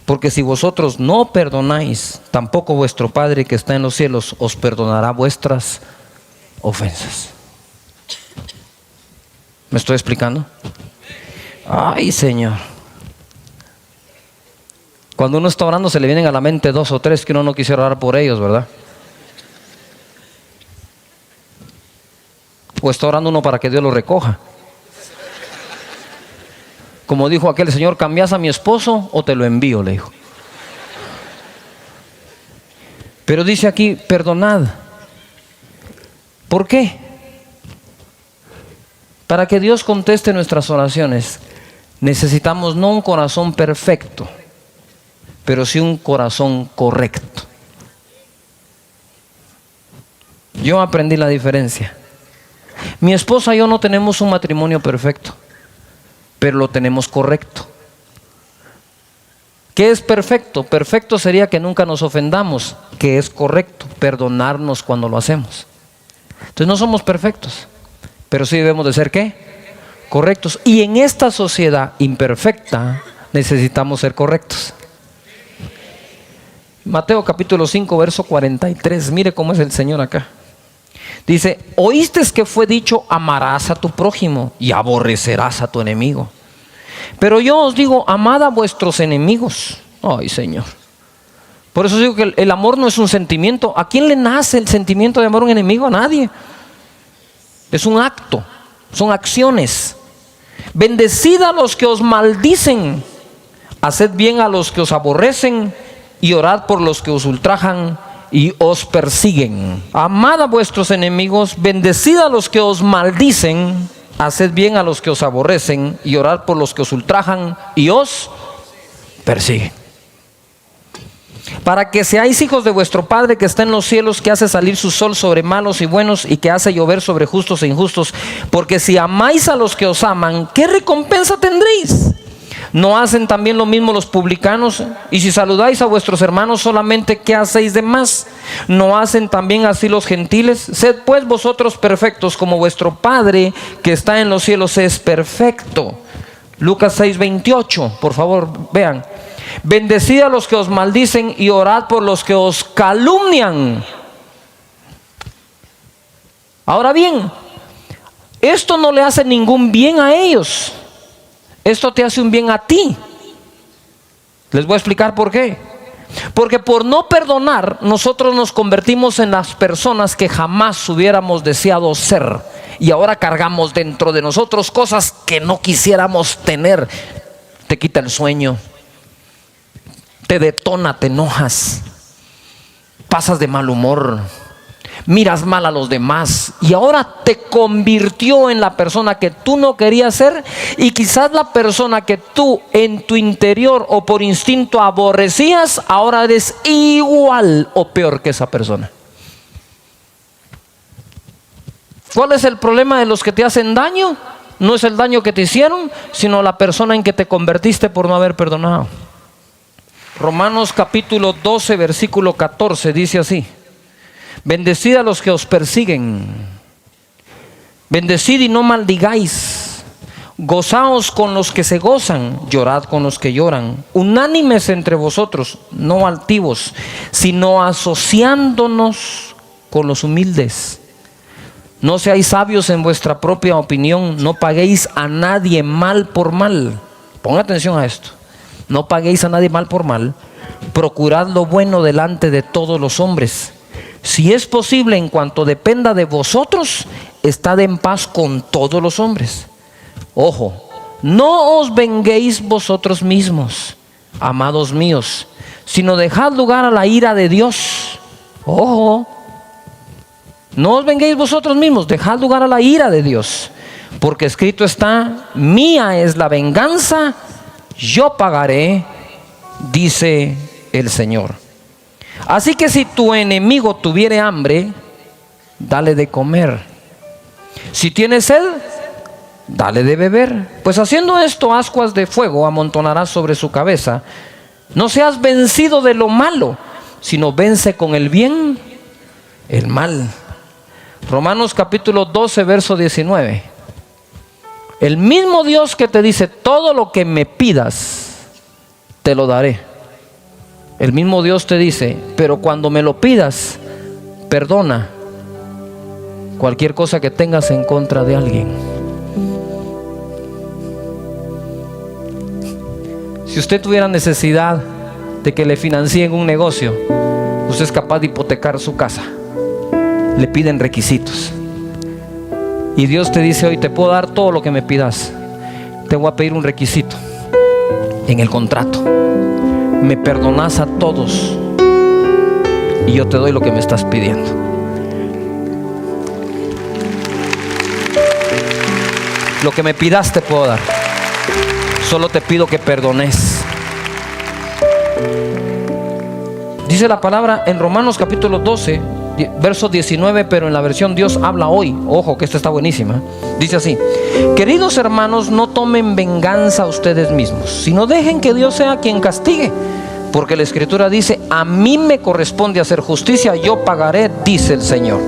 Porque si vosotros no perdonáis, tampoco vuestro Padre que está en los cielos os perdonará vuestras ofensas. ¿Me estoy explicando? Ay, Señor. Cuando uno está orando se le vienen a la mente 2 o 3 que uno no quisiera orar por ellos, ¿verdad? O está orando uno para que Dios lo recoja. Como dijo aquel señor, ¿cambias a mi esposo o te lo envío? Le dijo. Pero dice aquí, perdonad. ¿Por qué? Para que Dios conteste nuestras oraciones, necesitamos no un corazón perfecto, pero sí un corazón correcto. Yo aprendí la diferencia. Mi esposa y yo no tenemos un matrimonio perfecto, pero lo tenemos correcto. ¿Qué es perfecto? Perfecto sería que nunca nos ofendamos. ¿Qué es correcto? Perdonarnos cuando lo hacemos. Entonces no somos perfectos, pero sí debemos de ser ¿qué? Correctos. Y en esta sociedad imperfecta necesitamos ser correctos. Mateo capítulo 5 verso 43. Mire cómo es el Señor acá. Dice, oíste que fue dicho, amarás a tu prójimo y aborrecerás a tu enemigo. Pero yo os digo, amad a vuestros enemigos. Ay, Señor. Por eso digo que el amor no es un sentimiento. ¿A quién le nace el sentimiento de amar a un enemigo? A nadie. Es un acto, son acciones. Bendecid a los que os maldicen, haced bien a los que os aborrecen y orad por los que os ultrajan y os persiguen. Amad a vuestros enemigos, bendecid a los que os maldicen, haced bien a los que os aborrecen y orad por los que os ultrajan y os persiguen. Para que seáis hijos de vuestro Padre que está en los cielos, que hace salir su sol sobre malos y buenos y que hace llover sobre justos e injustos. Porque si amáis a los que os aman, ¿qué recompensa tendréis? ¿No hacen también lo mismo los publicanos? Y si saludáis a vuestros hermanos solamente, ¿qué hacéis de más? ¿No hacen también así los gentiles? Sed pues vosotros perfectos, como vuestro Padre que está en los cielos es perfecto. Lucas 6:28, por favor, vean. Bendecid a los que os maldicen y orad por los que os calumnian. Ahora bien, esto no le hace ningún bien a ellos. Esto te hace un bien a ti. Les voy a explicar por qué. Porque por no perdonar, nosotros nos convertimos en las personas que jamás hubiéramos deseado ser. Y ahora cargamos dentro de nosotros cosas que no quisiéramos tener. Te quita el sueño, te detona, te enojas, pasas de mal humor, miras mal a los demás, y ahora te convirtió en la persona que tú no querías ser, y quizás la persona que tú en tu interior o por instinto aborrecías, ahora eres igual o peor que esa persona. ¿Cuál es el problema de los que te hacen daño? No es el daño que te hicieron, sino la persona en que te convertiste por no haber perdonado. Romanos capítulo 12, versículo 14 dice así: bendecid a los que os persiguen, bendecid y no maldigáis, gozaos con los que se gozan, llorad con los que lloran, unánimes entre vosotros, no altivos, sino asociándonos con los humildes. No seáis sabios en vuestra propia opinión, no paguéis a nadie mal por mal. Ponga atención a esto. No paguéis a nadie mal por mal. Procurad lo bueno delante de todos los hombres. Si es posible, en cuanto dependa de vosotros, estad en paz con todos los hombres. Ojo, no os venguéis vosotros mismos, amados míos, sino dejad lugar a la ira de Dios. Ojo, no os venguéis vosotros mismos, dejad lugar a la ira de Dios, porque escrito está: mía es la venganza, yo pagaré, dice el Señor. Así que si tu enemigo tuviere hambre, dale de comer. Si tiene sed, dale de beber. Pues haciendo esto, ascuas de fuego amontonarás sobre su cabeza. No seas vencido de lo malo, sino vence con el bien el mal. Romanos capítulo 12, verso 19. El mismo Dios que te dice: todo lo que me pidas, te lo daré. El mismo Dios te dice: pero cuando me lo pidas, perdona cualquier cosa que tengas en contra de alguien. Si usted tuviera necesidad de que le financien un negocio, usted es capaz de hipotecar su casa. Le piden requisitos. Y Dios te dice hoy: te puedo dar todo lo que me pidas. Te voy a pedir un requisito en el contrato. Me perdonas a todos y yo te doy lo que me estás pidiendo. Lo que me pidas te puedo dar. Solo te pido que perdones. Dice la palabra en Romanos capítulo 12, verso 19, pero en la versión Dios habla hoy. Ojo que esta está buenísima. Dice así: queridos hermanos, no tomen venganza ustedes mismos, sino dejen que Dios sea quien castigue. Porque la Escritura dice: a mí me corresponde hacer justicia, yo pagaré, dice el Señor.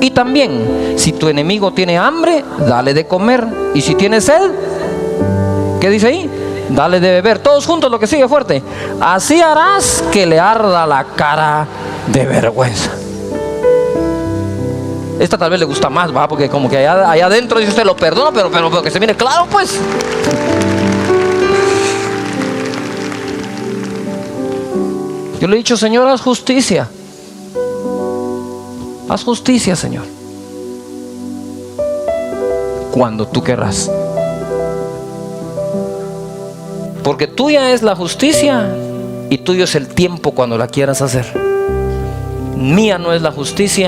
Y también, si tu enemigo tiene hambre, dale de comer. Y si tiene sed, ¿qué dice ahí? Dale de beber. Todos juntos, lo que sigue fuerte: así harás que le arda la cara de vergüenza. Esta tal vez le gusta más, ¿va? Porque como que allá adentro dice usted: lo perdono, pero que se mire claro, pues. Yo le he dicho: Señor, haz justicia. Haz justicia, Señor, cuando tú querrás. Porque tuya es la justicia y tuyo es el tiempo cuando la quieras hacer. Mía no es la justicia,